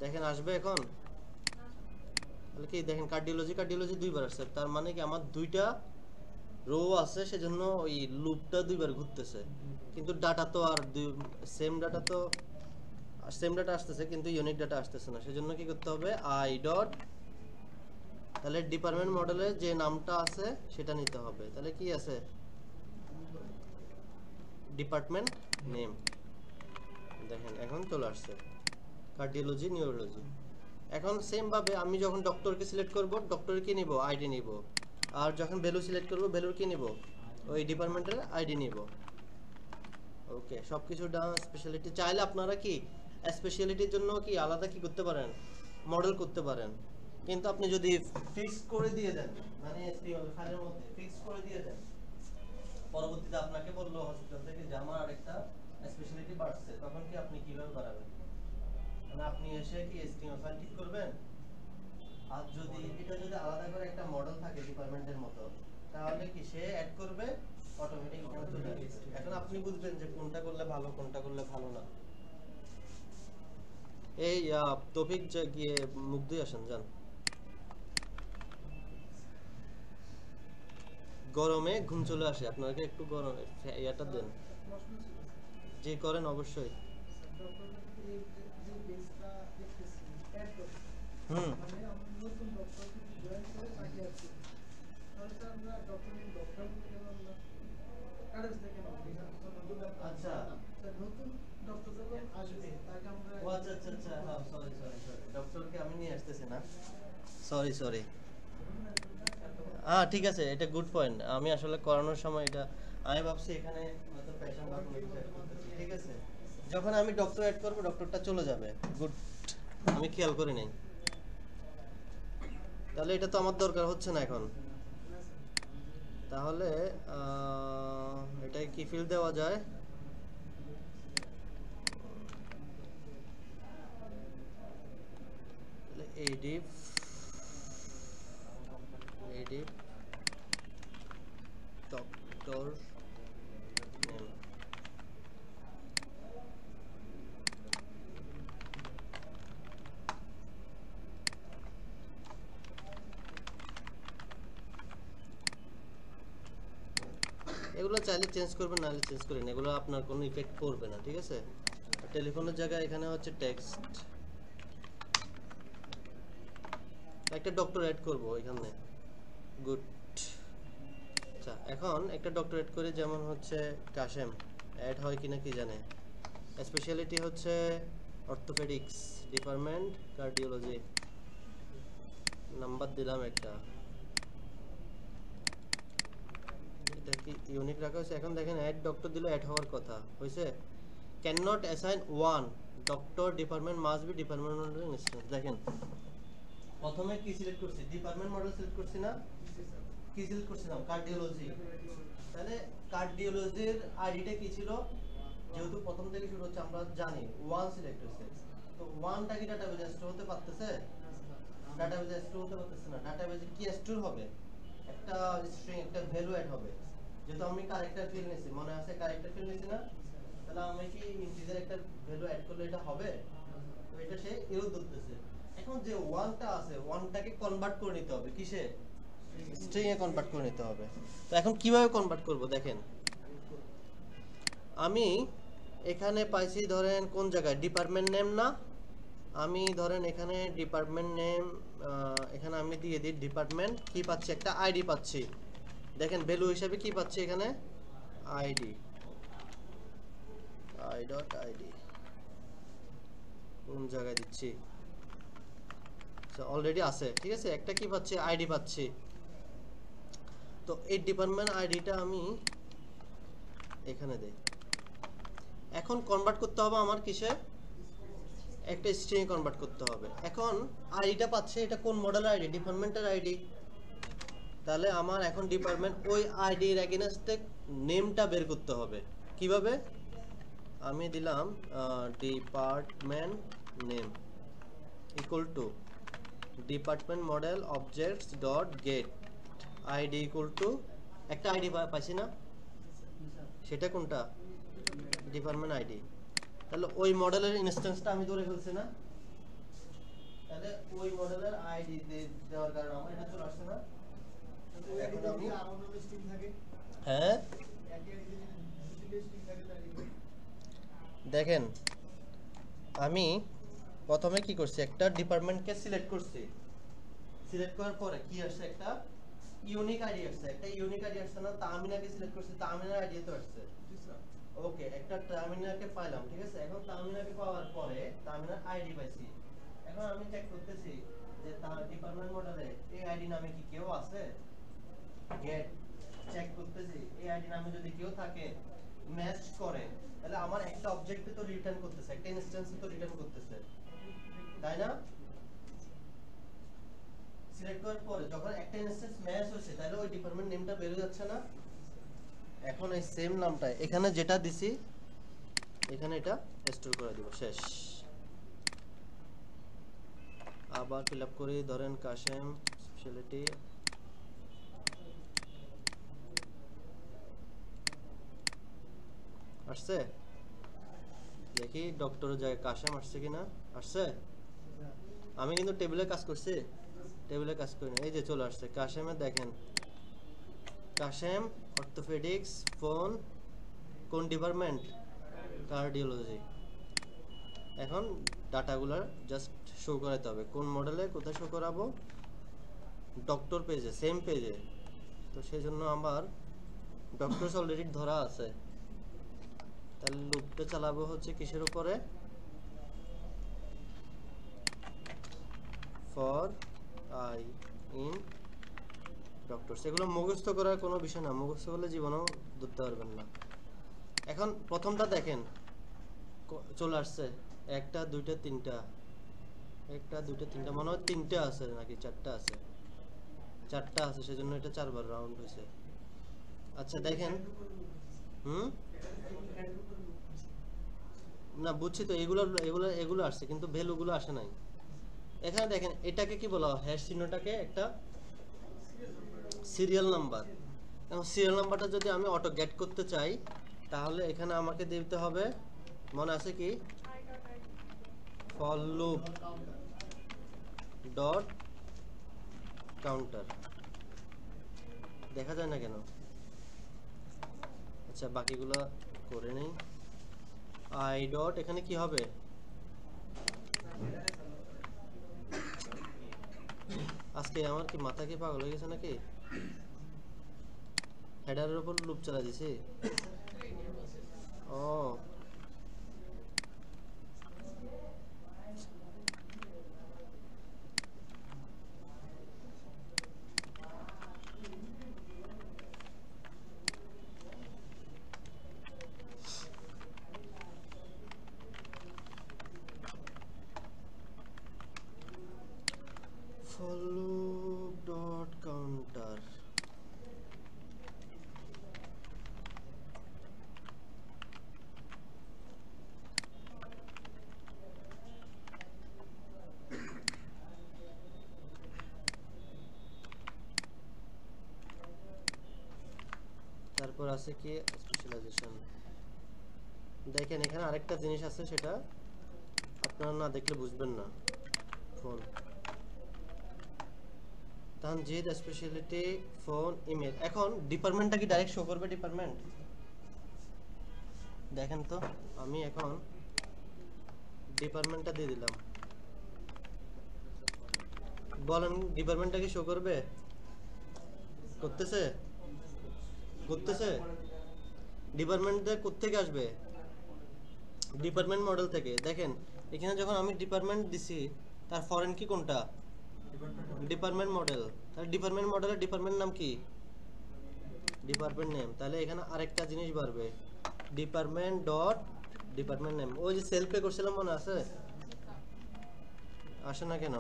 দেখেন আসবে এখন, তাহলে কি দেখেন কার্ডিওলজি দুইবার আসছে, তার মানে কি আমার দুইটা রো আছে, সেজন্য ওই লুপটা দুইবার ঘুরতেছে। কিন্তু ডাটা তো আর সেম ডাটা আসতেছে, কিন্তু ইউনিক ডাটা আসতেছে না। সেজন্য কি করতে হবে? তাহলে ডিপার্টমেন্ট মডেলে যে নামটা আছে সেটা নিতে হবে। তাহলে কি আছে? Department name. দেখেন এখন চলে আসছে কার্ডিওলজি নিউরোলজি। এখন সেম ভাবে আমি যখন ডক্টরকে সিলেক্ট করব, ডক্টরের কি নিব? আইডি নিব। আর যখন ভ্যালু সিলেক্ট করব, ভ্যালুর কি নিব? ওই ডিপার্টমেন্টের আইডি নিব। ওকে, সবকিছু ডান। স্পেশালিটি চাইলে আপনারা কি স্পেশালিটির জন্য কি আলাদা কি করতে পারেন? মডেল করতে পারেন। কিন্তু আপনি যদি ফিক্স করে দিয়ে দেন, মানে HTML ফাইলের মধ্যে ফিক্স করে দিয়ে দেন, পরবর্তীতে আপনাকে বললো হসপিটাল থেকে যে আমার আরেকটা স্পেশালিটি বাড়ছে, তখন কি আপনি কিভাবে বাড়াবেন? মানে আপনি এসে কি HTML ফাইল ঠিক করবেন? আর যদি এটা যদি আলাদা করে একটা মডেল থাকে ডিপার্টমেন্টের মতো, তাহলে কি সে অ্যাড করবে, অটোমেটিক এখানে চলে আসবে। এখন আপনি বুঝবেন যে কোনটা করলে ভালো, কোনটা করলে ভালো না। এই তৌফিক গিয়ে মুখ দিয়ে আসেন, যান। গরমে ঘুম চলে আসে, আপনাকে একটু গরম ইয়াটা দেন। যে করেন অবশ্যই। হুম, আচ্ছা। ও আচ্ছা আচ্ছা আচ্ছা, হ্যাঁ, সরি। ডক্টরকে আমি নিয়ে আসতেছি না, সরি। হ্যাঁ ঠিক আছে, এটা গুড পয়েন্ট। আমি আসলে করানোর সময় এটা আমি ভাবছি এখানে হয়তো পেশেন্ট বা কোনো কিছু অ্যাড করতেছি, ঠিক আছে? যখন আমি ডক্টর অ্যাড করব, ডক্টরটা চলে যাবে। গুড, আমি খেয়াল করি নাই। তাহলে এটা তো আমার দরকার হচ্ছে না এখন। তাহলে এটাই কি ফিল দেওয়া যায়? এডিফ ডক্টর নেম। এগুলো চাইলে চেঞ্জ করবেন, নাহলে চেঞ্জ করেন, এগুলো আপনার কোনো ইফেক্ট করবে না, ঠিক আছে। টেলিফোনের জায়গায় এখানে হচ্ছে টেক্সট, একটা ডক্টর অ্যাড করবো এখানে। গুড। আচ্ছা, এখন একটা ডক্টর অ্যাড করে, যেমন হচ্ছে কাশেম অ্যাড হয় কিনা কি জানে। স্পেশালিটি হচ্ছে অর্থোপেডিক্স, ডিপার্টমেন্ট কার্ডিওলজি। নাম্বার দিলাম একটা, এটা কি ইউনিক রাখা হয়েছে। এখন দেখেন অ্যাড ডক্টর দিলে অ্যাড হওয়ার কথা হয়েছে। Can not assign one doctor department must be department model instance. দেখেন প্রথমে কি সিলেক্ট করছি, ডিপার্টমেন্ট মডেল সিলেক্ট করছি না, কি সিলেক্ট করছিলাম, কার্ডিওলজি। তাহলে কার্ডিওলজির আইডিটা কি ছিল, যেহেতু প্রথম থেকে শুরু হচ্ছে আমরা জানি ওয়ান সিলেক্ট হয়েছে, তো ওয়ানটা কি ডাটাবেজে স্টোর হতে পারতেছে, ডাটাবেজে স্টোর হতে পারতেছে না। ডাটাবেজে কি স্টোর হবে, একটা স্ট্রিং, একটা ভ্যালু অ্যাড হবে। যেহেতু আমি ক্যারেক্টার ফিল্ড নিয়েছি, মনে আছে ক্যারেক্টার ফিল্ড নিয়েছি না, তাহলে আমি কি ইন্টিজার একটা ভ্যালু অ্যাড করলে এটা হবে, তো এটা সে এরর ধরতেছে। এখন যে ওয়ানটা আছে, ওয়ানটাকে কনভার্ট করে নিতে হবে কিসে, স্ট্রিং এ কনভার্ট করে নিতে হবে। তো এখন কিভাবে কনভার্ট করব দেখেন, আমি এখানে পাইছি ধরেন কোন জায়গায়, ডিপার্টমেন্ট নেম না, আমি ধরেন এখানে ডিপার্টমেন্ট নেম, এখানে আমি দিয়ে দিই ডিপার্টমেন্ট, কি পাচ্ছি, একটা আইডি পাচ্ছি। দেখেন ভ্যালু হিসেবে কি পাচ্ছি এখানে, আইডি, i.id কোন জায়গায় দিচ্ছি, অলরেডি আছে, ঠিক আছে। একটা কি পাচ্ছি, আইডি পাচ্ছি। তো এই ডিপার্টমেন্ট আইডিটা আমি এখানে দেই। এখন কনভার্ট করতে হবে আমার কিসে, একটা স্ট্রিং এ কনভার্ট করতে হবে। এখন আইডিটা পাচ্ছে, এটা কোন মডেলের আইডি, ডিপার্টমেন্টের আইডি। তাহলে আমার এখন ডিপার্টমেন্ট ওই আইডির এগেইনস্টে নেমটা বের করতে হবে। কিভাবে, আমি দিলাম department name equal to department model objects dot gate ID equal two, একটা আইডি পাইছি না, সেটা কোনটা, ডিপার্টমেন্ট আইডি। তাহলে ওই মডেলের ইনস্ট্যান্সটা আমি ধরে ফেলছি না, তাহলে ওই মডেলের আইডি দেওয়ার কারণে আমার এটা চলে আসছে না। এখন আমি হ্যাঁ দেখেন, আমি প্রথমে কি করছি, একটা ডিপার্টমেন্টকে সিলেক্ট করছি, সিলেক্ট করার পরে কি আসছে, একটা ইউনিক আইডি আসছে, একটা ইউনিক আইডি আসছে না, তামিনাকে সিলেক্ট করছি, তামিনার আইডি তো আসছে। ওকে, একটা তামিনাকে পাইলাম, ঠিক আছে। এখন তামিনাকে পাওয়ার পরে তামিনার আইডি পাইছি। এখন আমি চেক করতেছি যে তার ডিপার্টমেন্ট মডেলে এই আইডি নামে কি কেউ আছে, গেট চেক করতেছি, এই আইডি নামে যদি কেউ থাকে ম্যাচ করে, তাহলে আমার একটা অবজেক্টে তো রিটার্ন করতেছে, একটা ইনস্ট্যান্সে তো রিটার্ন করতেছে, তাই না। সিলেক্ট করার পরে যখন একটা ইনস্ট্যান্স ম্যাচ হচ্ছে, তাহলে ওই ডিপার্টমেন্ট নেমটা বের হয়ে যাচ্ছে না। এখন এই সেম নামটা এখানে যেটা দিছি, এখানে এটা স্টোর করে দিব, শেষ। আবার ফিল আপ করি, ধরেন কাশেম স্পেশালিটি, আসছে, দেখি ডক্টরের জায়গায় কাশেম আসছে কিনা, আসছে। আমি কিন্তু টেবিলে কাজ করছি, টেবিলে কাজ করিনি, এই যে চলে আসছে কাশেমে। দেখেন কাশেম অর্থোপেডিক্স, ফোন, কোন ডিপার্টমেন্ট, কার্ডিওলজি। এখন ডাটাগুলো জাস্ট শো করাতে হবে, কোন মডেলে কোথায় শো করাবো, ডক্টর পেজে, সেম পেজে। তো সেই জন্য আমার ডক্টরস অলরেডি ধরা আছে, তাহলে লুপটা চালাবো হচ্ছে কিসের উপরে, ফর আই ইন ডক্টরস। এগুলো মুখস্থ করার কোনো বিষয় না, মুখস্থ করলে জীবনেও ধরতে পারবেন না। এখন প্রথমটা দেখেন চলে আসছে, একটা দুইটা তিনটা, একটা দুইটা তিনটা, মনে হয় তিনটা আছে নাকি চারটা আছে, চারটা আছে, সেজন্য এটা চারবার রাউন্ড হয়েছে। আচ্ছা দেখেন, না বুঝছি তো, এগুলো এগুলো এগুলো আসছে, কিন্তু ভ্যালুগুলো আসে নাই। এখানে দেখেন এটাকে কি বলা হয়, হ্যাশ চিহ্নটাকে একটা সিরিয়াল নাম্বার। এখন সিরিয়াল নাম্বারটা যদি আমি অটো গেট করতে চাই তাহলে এখানে আমাকে দিতে হবে, মনে আছে কি, ফর লুপ ডট কাউন্টার। দেখা যায় না কেন? আচ্ছা বাকিগুলো করে নেই। আই ডট এখানে কি হবে, আজকে আমার কি মাথা কি পাগল হয়ে গেছে নাকি, হেডারের উপর লুপ চালা দিছি। ও for loop dot counter। তারপর আছে কি স্পেশালাইজেশন। দেখেন এখানে আরেকটা জিনিস আছে, সেটা আপনারা না দেখলে বুঝবেন না। ফোন তাহলে যে স্পেশালিটি ফোন ইমেল, এখন ডিপার্টমেন্টটা কি ডাইরেক্ট শো করবে? ডিপার্টমেন্ট দেখেন তো, আমি এখন ডিপার্টমেন্টটা দিয়ে দিলাম, বলেন ডিপার্টমেন্টটা কি শো করবে? করতেছে? করতেছে। ডিপার্টমেন্টটা কোত্থেকে আসবে? ডিপার্টমেন্ট মডেল থেকে। দেখেন এখানে যখন আমি ডিপার্টমেন্ট দিছি তার ফরেন কি কোনটা? Department model. তাহলে ডিপার্টমেন্ট মডেলের ডিপার্টমেন্ট নাম কি? Department name. তাহলে এখানে আরেকটা জিনিস বাড়বে, ডিপার্টমেন্ট ডট ডিপার্টমেন্ট নেম। ওই যে সেলফ পে করছিলাম মনে আছে? আসে না কেন?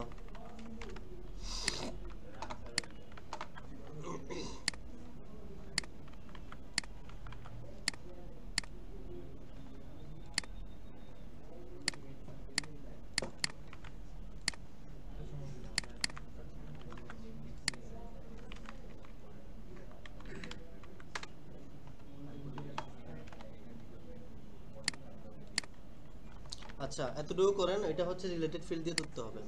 আচ্ছা এতটুকু করেন, এটা হচ্ছে রিলেটেড ফিল্ড দিয়ে ধরতে হবে।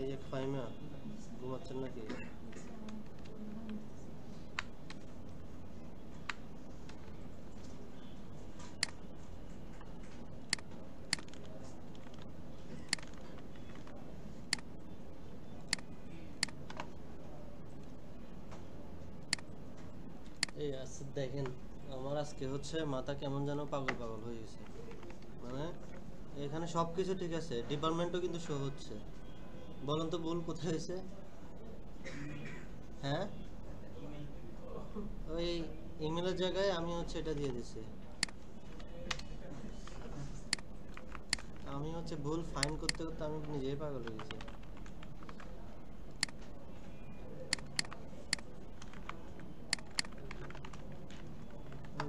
এই যে ফাইমা ঘুমাচ্ছেন নাকি? এই আজকে দেখেন আমার আজকে হচ্ছে মাথা কেমন যেন পাগল পাগল হয়ে গেছে। মানে এখানে সবকিছু ঠিক আছে, ডিপার্টমেন্টও কিন্তু শো হচ্ছে। বলুন তো ভুল কোথায় হয়েছে? হ্যাঁ ওই ইমেলের জায়গায় আমি হচ্ছে এটা দিয়ে দিছি। আমি হচ্ছে ভুল ফাইন করতে করতে আমি নিজেই পাগল হয়ে গেছি।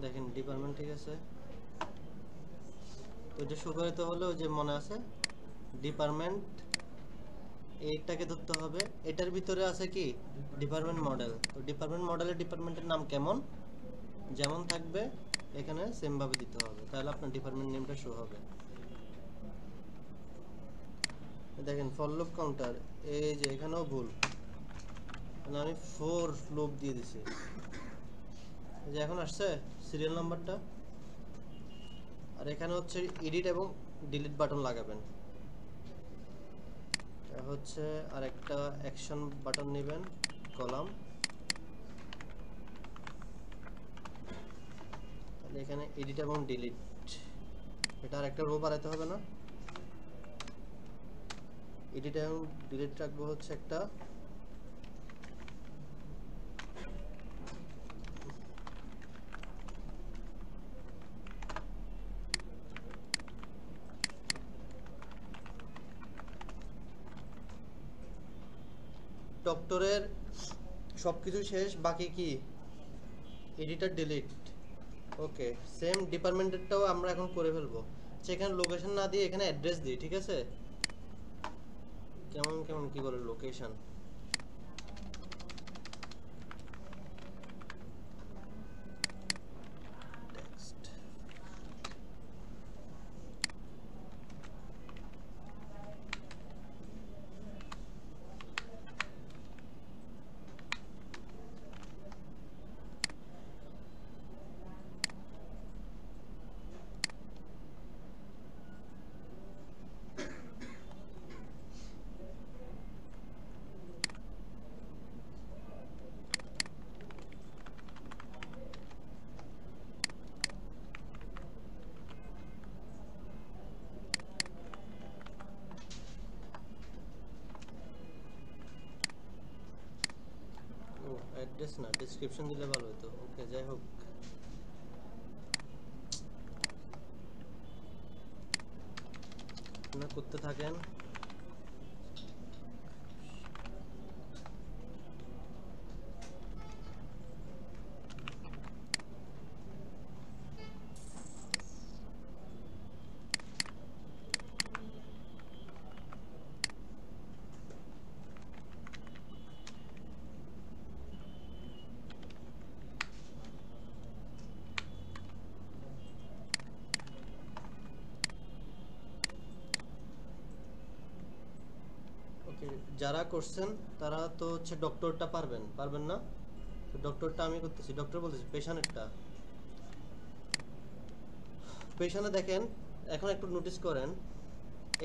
দেখেন ডিপার্টমেন্ট ঠিক আছে, তো এটা শো করতে হলে ওই যে মনে আছে ডিপার্টমেন্ট এইটাকে ধরতে হবে। এটার ভিতরে আছে কি ডিপার্টমেন্ট মডেল। তো ডিপার্টমেন্ট মডেলের ডিপার্টমেন্টের নাম কেমন যেমন থাকবে এখানে সেম ভাবে দিতে হবে, তাহলে আপনার ডিপার্টমেন্ট নেমটা শো হবে। দেখেন ফর লুপ কাউন্টার, এই যে এখানেও ভুল, মানে আমি 4 লুপ দিয়ে দিছি। এই যে এখন আসছে সিরিয়াল নাম্বারটা, আর এখানে হচ্ছে এডিট এবং ডিলিট বাটন লাগাবেন। এটা হচ্ছে আরেকটা অ্যাকশন বাটন নেবেন, কলাম, তাহলে এখানে এডিট এবং ডিলিট এটা আর একটা রো বাড়াইতে হবে না? এডিট এবং ডিলিট রাখবো হচ্ছে একটা। ডক্টরের সবকিছু শেষ, বাকি কি এডিটর ডিলিট। ওকে, সেম ডিপার্টমেন্টেরটাও আমরা এখন করে ফেলবো। সেখানে লোকেশন না দিয়ে এখানে অ্যাড্রেস দিই, ঠিক আছে? কেমন কেমন কি বলে লোকেশন, টেক্সট। অ্যাড্রেস না, ডেসক্রিপশন দিলে ভালো হতো। ওকে, যাই হোক, আপনারা করতে থাকেন। যারা করছেন তারা তো হচ্ছে ডক্টরটা পারবেন না? তো ডক্টরটা আমি করতেছি, ডক্টর বলতেছি পেশেন্টেরটা। পেশেন্টে দেখেন, এখন একটু নোটিস করেন,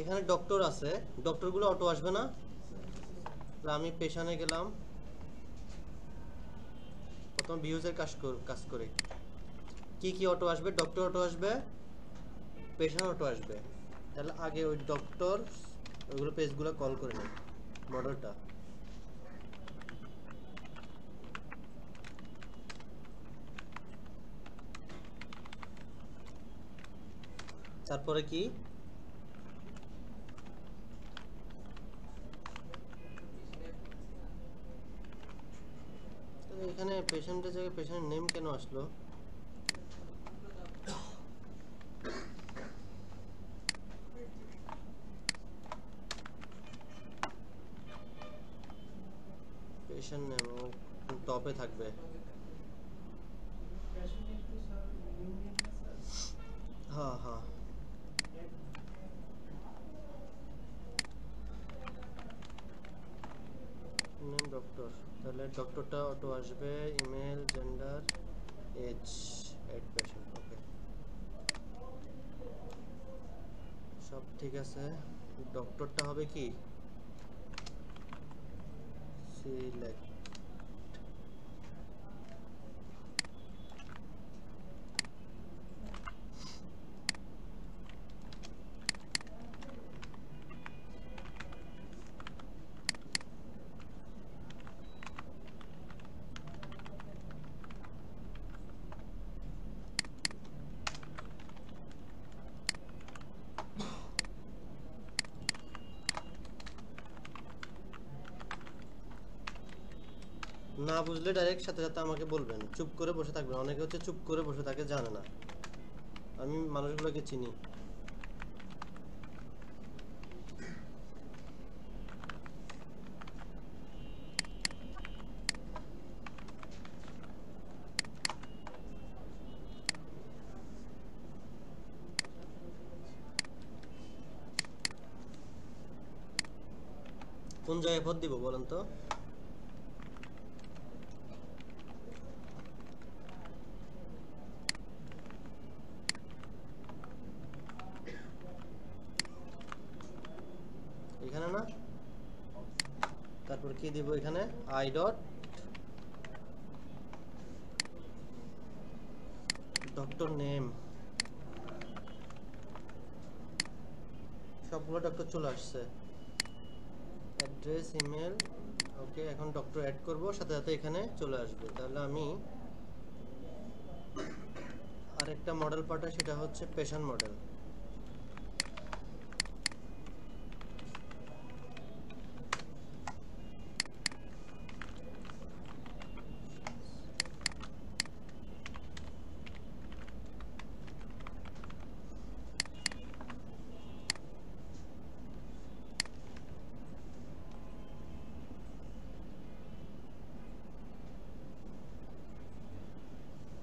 এখানে ডক্টর আছে, ডক্টরগুলো অটো আসবে না? তাহলে আমি পেশেন্টে গেলাম, প্রথম ভিউজের কাজ করি। কি কি অটো আসবে? ডক্টর অটো আসবে, পেশেন্ট অটো আসবে। তাহলে আগে ওই ডক্টর ওইগুলো পেজগুলো কল করে নিই, মডেলটা। তারপরে কি এখানে পেশেন্টের জায়গায় পেশেন্টের নেম কেন আসলো? পেশেন্ট নেম টপে থাকবে। হ্যাঁ হ্যাঁ, নেম ডক্টর। তাহলে ডক্টরটা অটো আসবে, email, gender, age, add patient. Okay, সব ঠিক আছে। ডক্টরটা হবে কি সিলেক্ট। না বুঝলে ডাইরেক্ট সাথে সাথে আমাকে বলবেন, চুপ করে বসে থাকবেন। অনেকে হচ্ছে চুপ করে বসে থাকে, জানে না। আমি মানুষগুলোকে চিনি। কোন জায়গায় ভোট দিব বলেন তো? এখানে না? তারপর কি দিব এখানে? I dot doctor name. সবগুলো ডক্টর চলে আসছে, অ্যাড্রেস, ইমেল। ওকে, এখন ডক্টর অ্যাড করব, সাথে সাথে এখানে চলে আসবে। তাহলে আমি আরেকটা মডেল পাঠাই, সেটা হচ্ছে পেশেন্ট মডেল।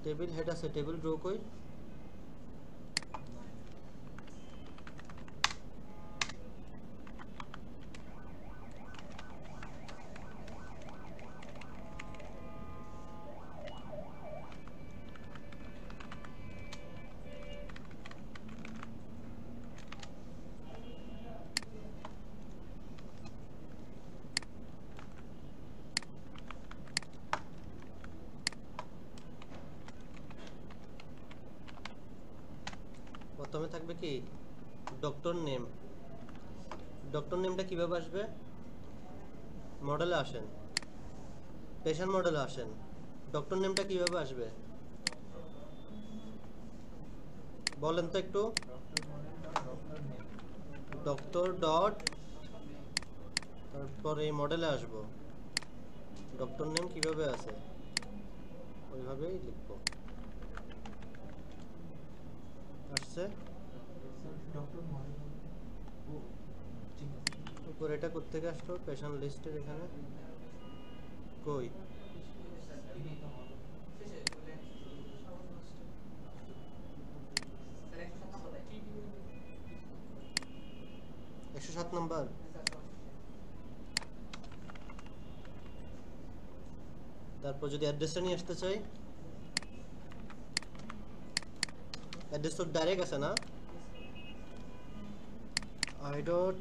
টেবিল হেড আছে, টেবিল রো কই? প্রথমে থাকবে কি ডক্টর নেম। ডক্টর নেমটা কিভাবে আসবে? মডেলে আসেন, পেশেন্ট মডেলে আসেন, ডক্টর নেমটা কিভাবে আসবে বলেন তো একটু। ডক্টর ডট, তারপর এই মডেলে আসবো, ডক্টর নেম কিভাবে আছে ওইভাবেই লিখবো। আসছে উপর, এটা কোত্থেকে আসলো? পেশেন্ট লিস্টের এখানে কই? একশো 7 নম্বর। তারপর যদি অ্যাড্রেসটা নিয়ে আসতে চাই, অ্যাড্রেস তো ডাইরেক্ট আছে না, আই ডট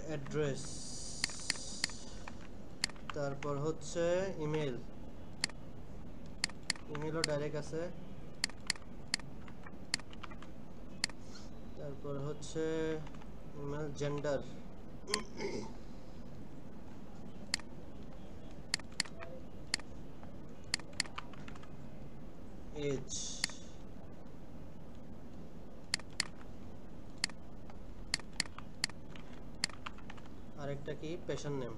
অ্যাড্রেস, তারপর হচ্ছে ইমেল, ইমেলও ডাইরেক্ট আছে, তারপর হচ্ছে ইমেল, জেন্ডার, এজ, আরেকটা কি পেশেন্ট নেম।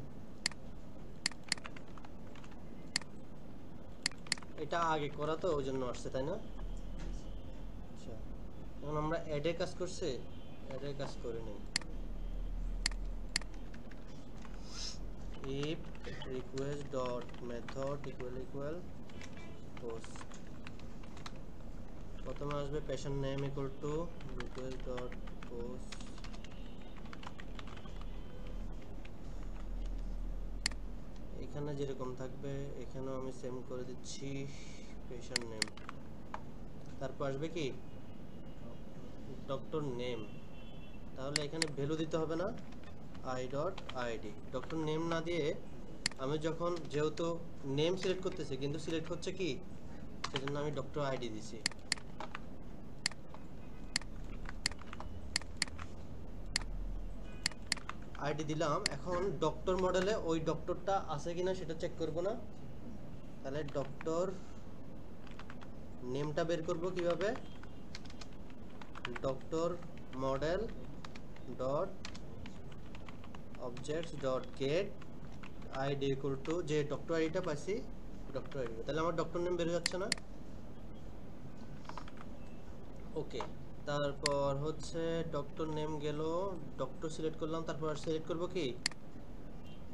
এটা আগে করা তো ওই জন্য আসছে, তাই না? আচ্ছা, এখন আমরা অ্যাডে কাজ করছি, অ্যাডে কাজ করে নিই। if request dot method equal equal post, প্রথমে আসবে patient name equal to request dot post, এখানে যেরকম থাকবে এখানেও আমি সেম করে দিচ্ছি পেশেন্ট নেম। তারপর আসবে কি ডক্টর নেম, তাহলে এখানে ভ্যালু দিতে হবে না, I dot ID. Doctor name না দিয়ে আমি যখন, যেহেতু নেম সিলেক্ট করতেছি কিন্তু সিলেক্ট হচ্ছে কি, সেজন্য আমি ডক্টর আইডি দিছি। আইডি দিলাম, এখন ডক্টর মডেলে ওই ডক্টরটা আছে কিনা সেটা চেক করব না, তাহলে ডক্টর নেমটা বের করব কিভাবে, doctor model dot objects dot gate ID equal two, যে ডক্টর আইডিটা পাইছি ডক্টর আইডি, তাহলে আমার ডক্টর নেম বের যাচ্ছে না। ওকে, তারপর হচ্ছে ডক্টর নেম গেল, ডক্টর সিলেক্ট করলাম, তারপর সিলেক্ট করব কি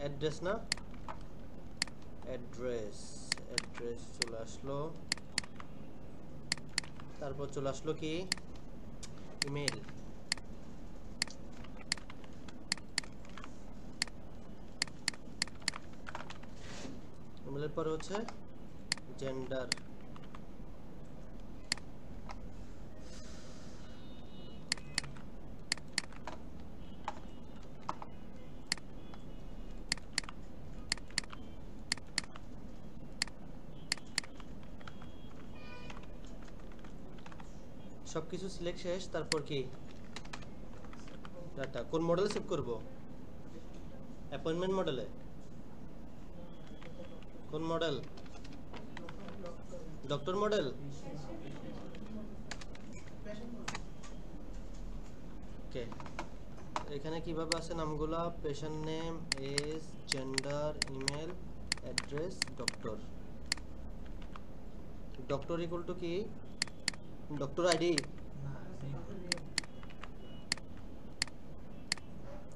অ্যাড্রেস, না অ্যাড্রেস, অ্যাড্রেস চলে আসলো, তারপর চলে আসলো কি ইমেল, ইমেলের পরে হচ্ছে জেন্ডার, সবকিছু সিলেক্ট শেষ। তারপর কি ডাটা কোন মডেলে সেভ করব? অ্যাপয়েন্টমেন্ট মডেলে? কোন মডেল? Doctor model? ওকে, এখানে কিভাবে আছে নামগুলা? Patient name, age, gender, email address, doctor. Doctor equal to কি? Doctor ID?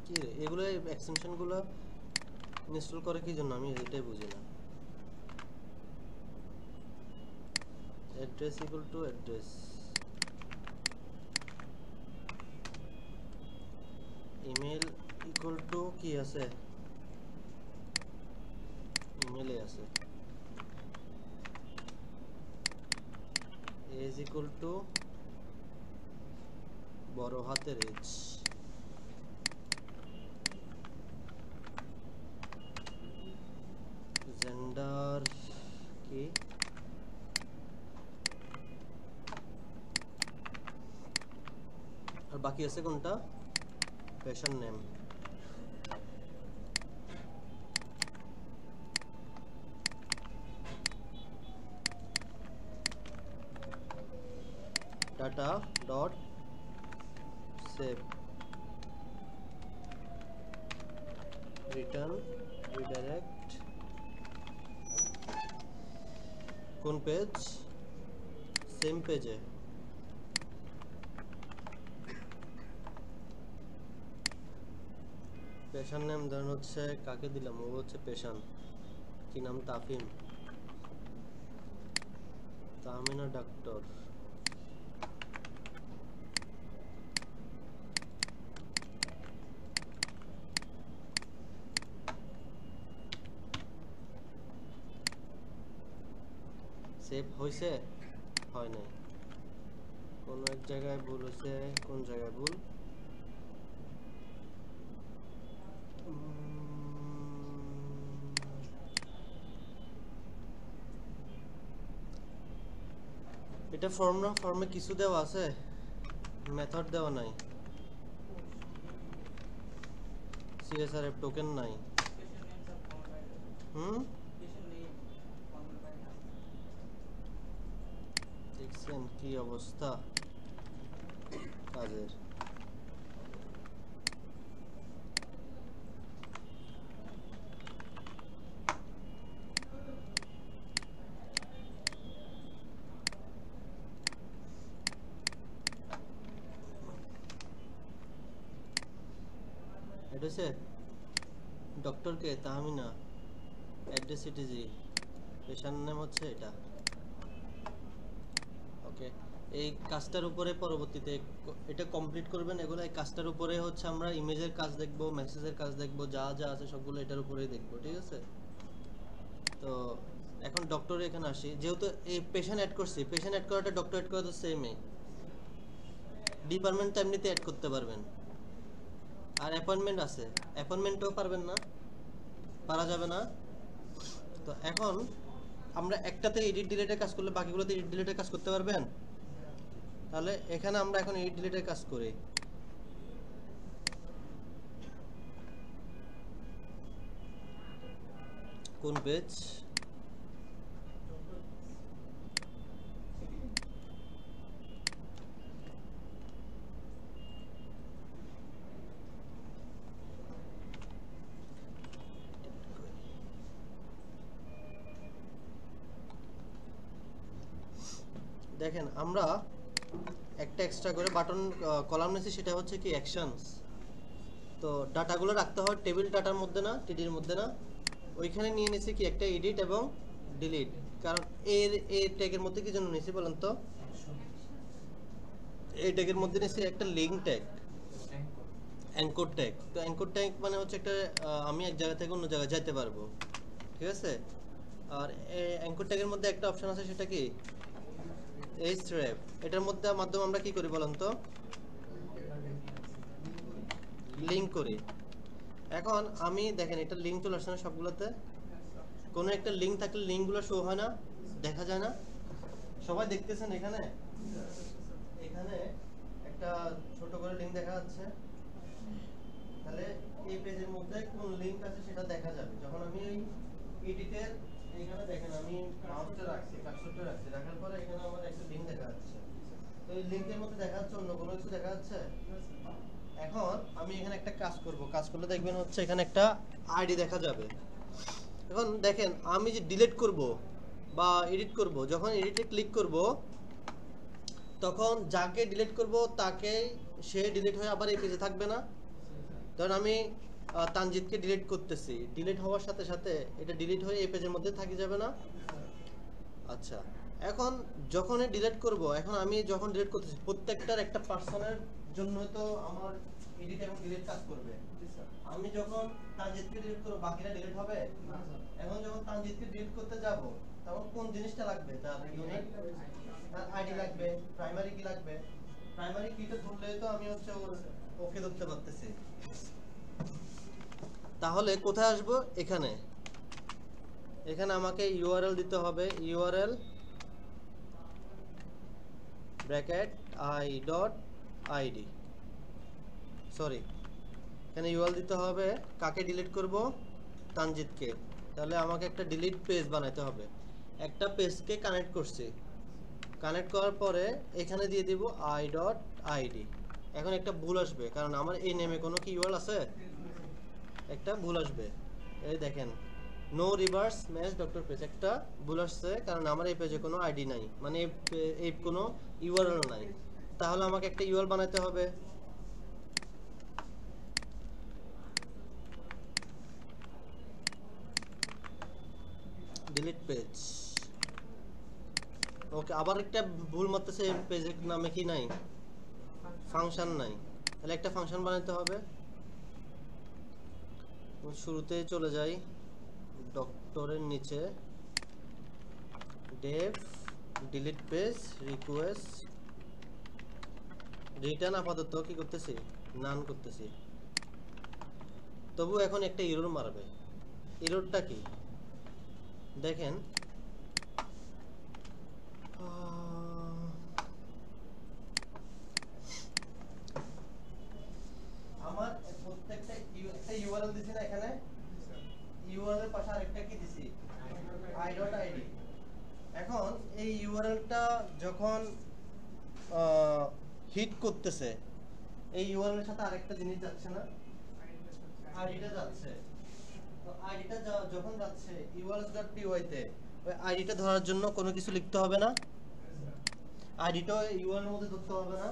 কি রে এগুলো, এক্সটেনশনগুলো ইনস্টল করে কি জন্য আমি এটাই বুঝি না। Address equal to address, email equal to কি আছে? ইমেলে আছে। এজ ইকুয়াল টু বড় হাতের এজ। জেন্ডার কি? আর বাকি আছে কোনটা? Patient name. Data dot save, return redirect. কোন পেজ? সেম পেজে। পেশেন্ট নেম ধরেন হচ্ছে কাকে দিলাম, ও হচ্ছে পেশেন্ট, কি নাম? তাফিম, তাহমিনা ডাক্তার। সেভ হয়েছে? হয় নাই, কোনো এক জায়গায় ভুল হয়েছে। কোন জায়গায় ভুল? এটা ফর্ম না, ফর্মে কিছু দেওয়া আছে, মেথড দেওয়া নাই, সিএসআরএফ টোকেন নাই। দেখছেন কি অবস্থা কাজের। এটা হচ্ছে ডক্টর কে? Tahmina, address CTG, patient name হচ্ছে এটা। ওকে, এই কাজটার উপরে পরবর্তীতে এটা কমপ্লিট করবেন। এগুলো এই কাজটার উপরে হচ্ছে আমরা ইমেজের কাজ দেখব, মেসেজের কাজ দেখব, যা যা আছে সবগুলো এটার উপরেই দেখব, ঠিক আছে? তো এখন ডক্টরে এখানে আসি। যেহেতু এই পেশেন্ট অ্যাড করছি, পেশেন্ট অ্যাড করাটা ডক্টর অ্যাড করা তো সেমই। ডিপার্টমেন্ট তো এমনিতে অ্যাড করতে পারবেন। আর অ্যাপয়েন্টমেন্ট আছে, অ্যাপয়েন্টমেন্টও পারবেন না? পারা যাবে না। তো এখন আমরা একটাতে এডিট ডিলিটের কাজ করলে বাকিগুলোতে এডিট ডিলিটের কাজ করতে পারবেন? তাহলে এখানে আমরা এখন এডিট ডিলিটের কাজ করি। কোন পেজ? দেখেন আমরা একটা এক্সট্রা করে বাটন কলাম নিয়েছি, সেটা হচ্ছে কি অ্যাকশনস। তো ডাটাগুলো রাখতে হয় টেবিল ডাটার মধ্যে না, টিডির মধ্যে না। ওইখানে নিয়ে নিয়েছি কি একটা এডিট এবং ডিলিট। কারণ এই ট্যাগের মধ্যে কি জন্য নিয়েছি বলেন তো? এই ট্যাগের মধ্যে নিয়েছি একটা লিঙ্ক ট্যাগ, অ্যাঙ্কর ট্যাগ। তো অ্যাঙ্কর ট্যাগ মানে হচ্ছে একটা আমি এক জায়গা থেকে অন্য জায়গায় যেতে পারবো, ঠিক আছে? আর অ্যাঙ্কর ট্যাগের মধ্যে একটা অপশন আছে, সেটা কি href। এটার মধ্যে মাধ্যমে আমরা কি করি বলেন তো? লিঙ্ক করি। এখন আমি দেখেন এটা লিঙ্ক চলে আসছে না সবগুলোতে? কোনো একটা লিঙ্ক থাকলে লিঙ্কগুলো শো হয় না, দেখা যায় না? সবাই দেখতেছেন এখানে? এখানে একটা ছোট করে লিঙ্ক দেখা যাচ্ছে, তাহলে এই পেজের মধ্যে কোন লিংক আছে সেটা দেখা যাবে। যখন আমি এই এডিটের এখানে দেখেন আমি মাউসটা রাখছি, কার্সরটা রাখছি, রাখার পরে এখানে আমার একটা লিংক দেখা যাচ্ছে। তো এই লিংকের মধ্যে দেখা যাচ্ছে অন্য কোনো কিছু দেখা যাচ্ছে। এখন আমি এখানে একটা কাজ করব, কাজ করলে দেখবেন হচ্ছে এখানে একটা আইডি দেখা যাবে। এখন দেখেন আমি যে ডিলিট করব বা এডিট করব, যখন এডিটে ক্লিক করব তখন যাকে ডিলিট করব তাকে সে ডিলিট হয়ে আবার এই পেজে থাকবে না। ধরুন আমি তানজিদকে ডিলিট করতেছি, ডিলিট হওয়ার সাথে সাথে এটা ডিলিট হয়ে এই পেজের মধ্যে থাকি যাবে না। আচ্ছা, এখন যখনই ডিলিট করব, এখন আমি যখন ডিলিট করতেছি প্রত্যেকটার একটা পার্সনের জন্য তো আমার এডিট এবং ডিলিট কাজ করবে। আমি যখন তানজিদকে ডিলিট করব বাকিরা ডিলিট হবে না। এখন যখন তানজিদকে ডিলিট করতে যাব তখন কোন জিনিসটা লাগবে? তার ইউনিক তার আইডি লাগবে, প্রাইমারি কি লাগবে। প্রাইমারি কিটা ধরলেই তো আমি হচ্ছে ওকে ধরতে পারতেছি। তাহলে কোথায় আসব? এখানে এখানে আমাকে ইউআরএল দিতে হবে, ইউআরএল ব্র্যাকেট i.id, সরি এখানে ইউআরএল দিতে হবে। কাকে ডিলিট করব? তানজিদকে। তাহলে আমাকে একটা ডিলিট পেজ বানাইতে হবে। একটা পেজকে কানেক্ট করছি, কানেক্ট করার পরে এখানে দিয়ে দিব i.id। এখন একটা ভুল আসবে কারণ আমার এই নেমে কোনো কি ইউআরএল আছে, একটা ভুল আসবে। এই দেখেন no reverse match doctor page, একটা ভুল আসছে কারণ আমার এই পেজে কোনো আইডি নাই, মানে এই কোনো ইউআরএল নাই। তাহলে আমাকে একটা ইউআরএল বানাইতে হবে। ডিলিট পেজ, ওকে। আবার একটা ভুল মারতেছে, এই পেজের নামে কি নাই, ফাংশন নাই। তাহলে একটা ফাংশন বানাইতে হবে। শুরুতে চলে যাই, ডক্টরের নিচে Dave delete page request return, আপাতত কি করতেছি, নান করতেছি। তবু এখন একটা এরর মারবে। এররটা কি দেখেন, আমার প্রত্যেকটা একটা ইউআরএল দিছি না, এখানে ইউআরএল পাশে আরেকটা কি দিছি, i.id। এখন এই ইউআরএলটা যখন হিট করতেছে, এই ইউআরএল এর সাথে আরেকটা জিনিস যাচ্ছে না, আইডিটা যাচ্ছে। তো আইডিটা যখন যাচ্ছে urls.py তে, ওই আইডিটা ধরার জন্য কোনো কিছু লিখতে হবে না, আইডিটা ইউআরএল এর মধ্যে ধরতে হবে না।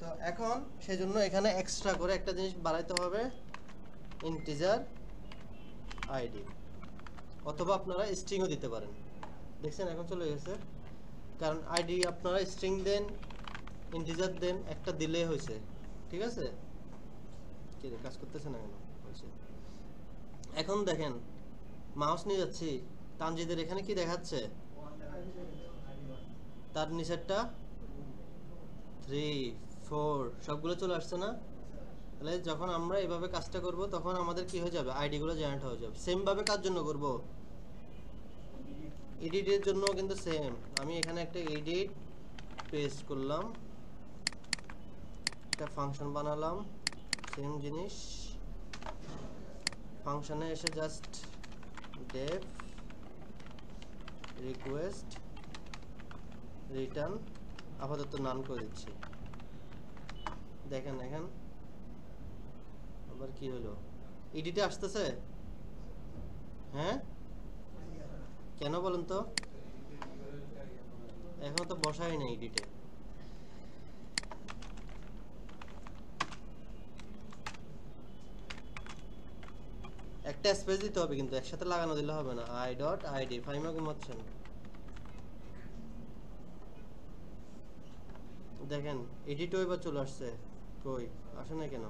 তো এখন সেজন্য এখানে এক্সট্রা করে একটা জিনিস বাড়াইতে হবে, ইন্টিজার আইডি, অথবা আপনারা স্ট্রিংও দিতে পারেন। দেখছেন এখন চলে গেছে, কারণ আইডি আপনারা স্ট্রিং দেন, ইন্টিজার দেন, একটা দিলেই হয়েছে। ঠিক আছে, কি রে কাজ করতেছে না কেন? হয়েছে। এখন দেখেন মাউস নিয়ে যাচ্ছি, তানজিদের এখানে কি দেখাচ্ছে, তার নিচেরটা 3 4 সবগুলো চলে আসছে না। তাহলে যখন আমরা এভাবে কাজটা করব তখন আমাদের কি হয়ে যাবে, আইডি গুলো জেনারেট হয়ে যাবে। সেম ভাবে কার জন্য করব, এডিটের জন্য কিন্তু সেম। আমি এখানে একটা এডিট পেস্ট করলাম, একটা ফাংশন বানালাম, সেম জিনিস। ফাংশনে এসে জাস্ট ডেভ রিকোয়েস্ট রিটার্ন, আপাতত নান করে দিচ্ছি। দেখেন এখন আবার কি হলো, এডিটে আসতেছে। হ্যাঁ কেন বলেন তো, এখন তো বসাই নাই এডিটে। একটা স্পেস দিতে হবে কিন্তু, একসাথে লাগানো দিলে হবে না। i.id ফাইমা ঘুমাচ্ছেন। দেখেন এডিটও এবার চলে আসছে, কই আসে না কেন?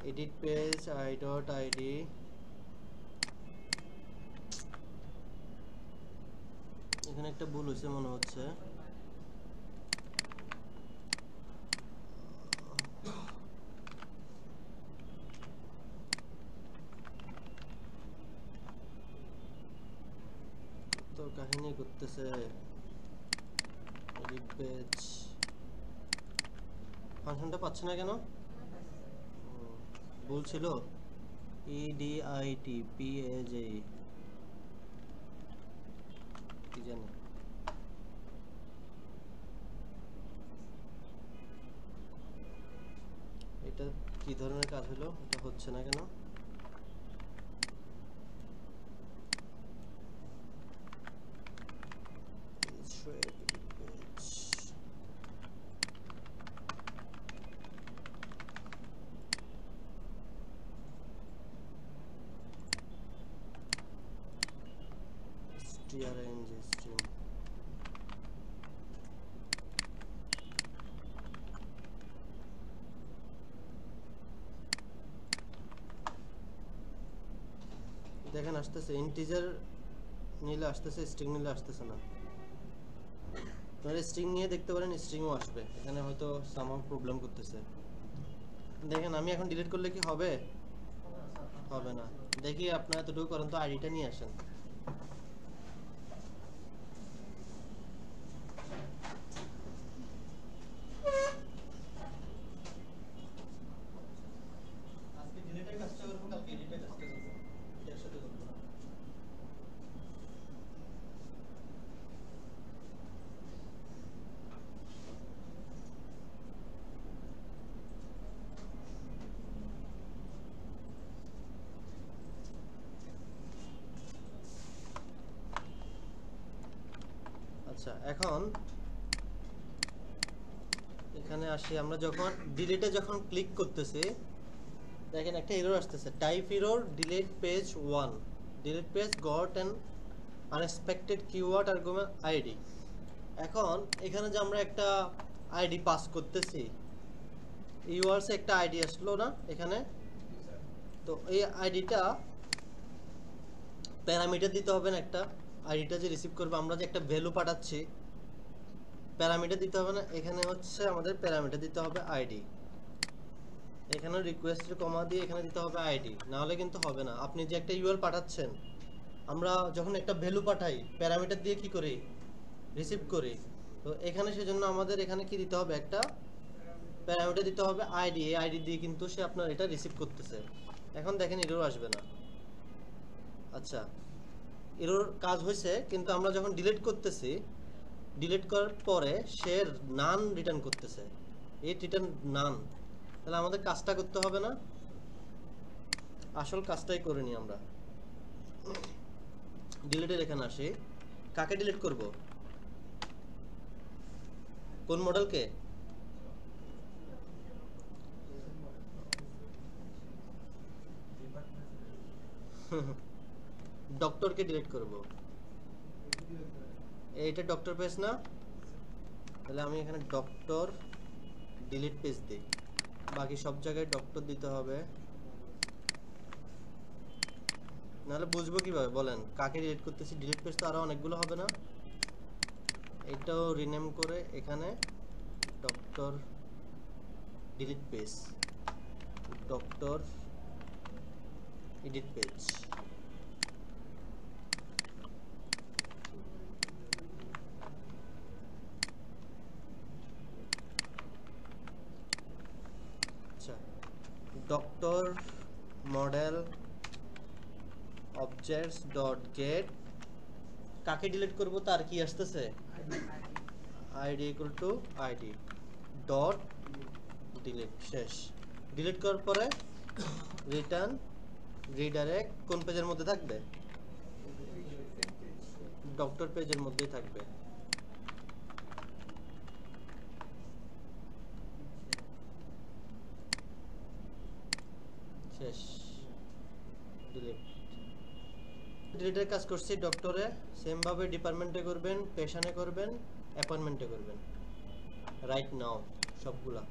এডিট পেজ i.id, এখানে একটা ভুল হয়েছে মনে হচ্ছে। তো কাহিনী করতেছে, এডিট পেজ ফাংশনটা পাচ্ছে না কেন? ভুল ছিল, EDITPAJ কি জানি। এটা কি ধরনের কাজ হলো, এটা হচ্ছে না কেন? strng string দেখেন আসতেছে, ইন্টিজার নিলে আসতেছে, স্ট্রিং নিলে আসতেছে না। আপনারা স্ট্রিং নিয়ে দেখতে পারেন, স্ট্রিংও আসবে, এখানে হয়তো সামহাউ প্রবলেম করতেছে। দেখেন আমি এখন ডিলিট করলে কি হবে? হবে না। দেখি আপনারা এতটুকু করেন তো, আইডিটা নিয়ে আসেন। আজকে ডিলিটের কাজটা করব, কালকে এডিটের কাজটা করব, এটা একসাথে করব না। আচ্ছা, এখন এখানে আসি, আমরা যখন ডিলিটে যখন ক্লিক করতেছি, দেখেন একটা এরর আসতেছে, type error, delete page 1, delete page got an unexpected keyword argument ID. এখন এখানে যে আমরা একটা আইডি পাস করতেছি, ইউআরসে একটা আইডি আসলো না এখানে, তো এই আইডিটা প্যারামিটার দিতে হবে না, একটা আইডিটা যে রিসিভ করবে, আমরা যে একটা ভ্যালু পাঠাচ্ছি, প্যারামিটার দিতে হবে না, এখানে হচ্ছে আমাদের প্যারামিটার দিতে হবে আইডি। এখানে রিকোয়েস্টের কমা দিয়ে এখানে দিতে হবে আইডি, না হলে কিন্তু হবে না। আপনি যে একটা ইউআরএল পাঠাচ্ছেন, আমরা যখন একটা ভ্যালু পাঠাই প্যারামিটার দিয়ে কি করি, রিসিভ করি, তো এখানে সেজন্য আমাদের এখানে কি দিতে হবে, একটা প্যারামিটার দিতে হবে আইডি। এই আইডি দিয়ে কিন্তু সে আপনার এটা রিসিভ করতেছে। এখন দেখেন এরর আসবে না। আচ্ছা, এরর কাজ হয়েছে, কিন্তু আমরা যখন ডিলিট করতেছি, ডিলিট করার পরে সে নান রিটার্ন করতেছে, ইট রিটার্ন নান। তাহলে আমাদের কাজটা করতে হবে না, আসল কাজটাই করে নিই আমরা। ডিলিটের এখানে আসি, কাকে ডিলিট করব, কোন মডেলকে? ডক্টরকে ডিলিট করব। এইটা ডক্টর পেজ না, তাহলে আমি এখানে ডক্টর ডিলিট পেজ দিই, বাকি সব জায়গায় ডক্টর দিতে হবে। নাহলে বুঝবো কিভাবে বলেন, কাকে ডিলিট করতেছি? ডিলিট পেজ তো আরো অনেকগুলো হবে না? এটাও রিনেম করে এখানে doctor delete page, doctor edit page. আচ্ছা, doctor model objects dot get, কাকে ডিলিট করব তার কি আসতেছে, ID equal to ID dot delete. শেষ। ডিলিট করার পরে রিটার্ন রিডাইরেক্ট কোন পেজের মধ্যে থাকবে, ডক্টর পেজের মধ্যেই থাকবে। শেষ। ডিলিট। ডিলিটের কাজ করছি ডক্টরে, সেম ভাবে ডিপার্টমেন্টে করবেন, পেশানে করবেন, অ্যাপয়েন্টমেন্টে করবেন, রাইট নাও সবগুলা।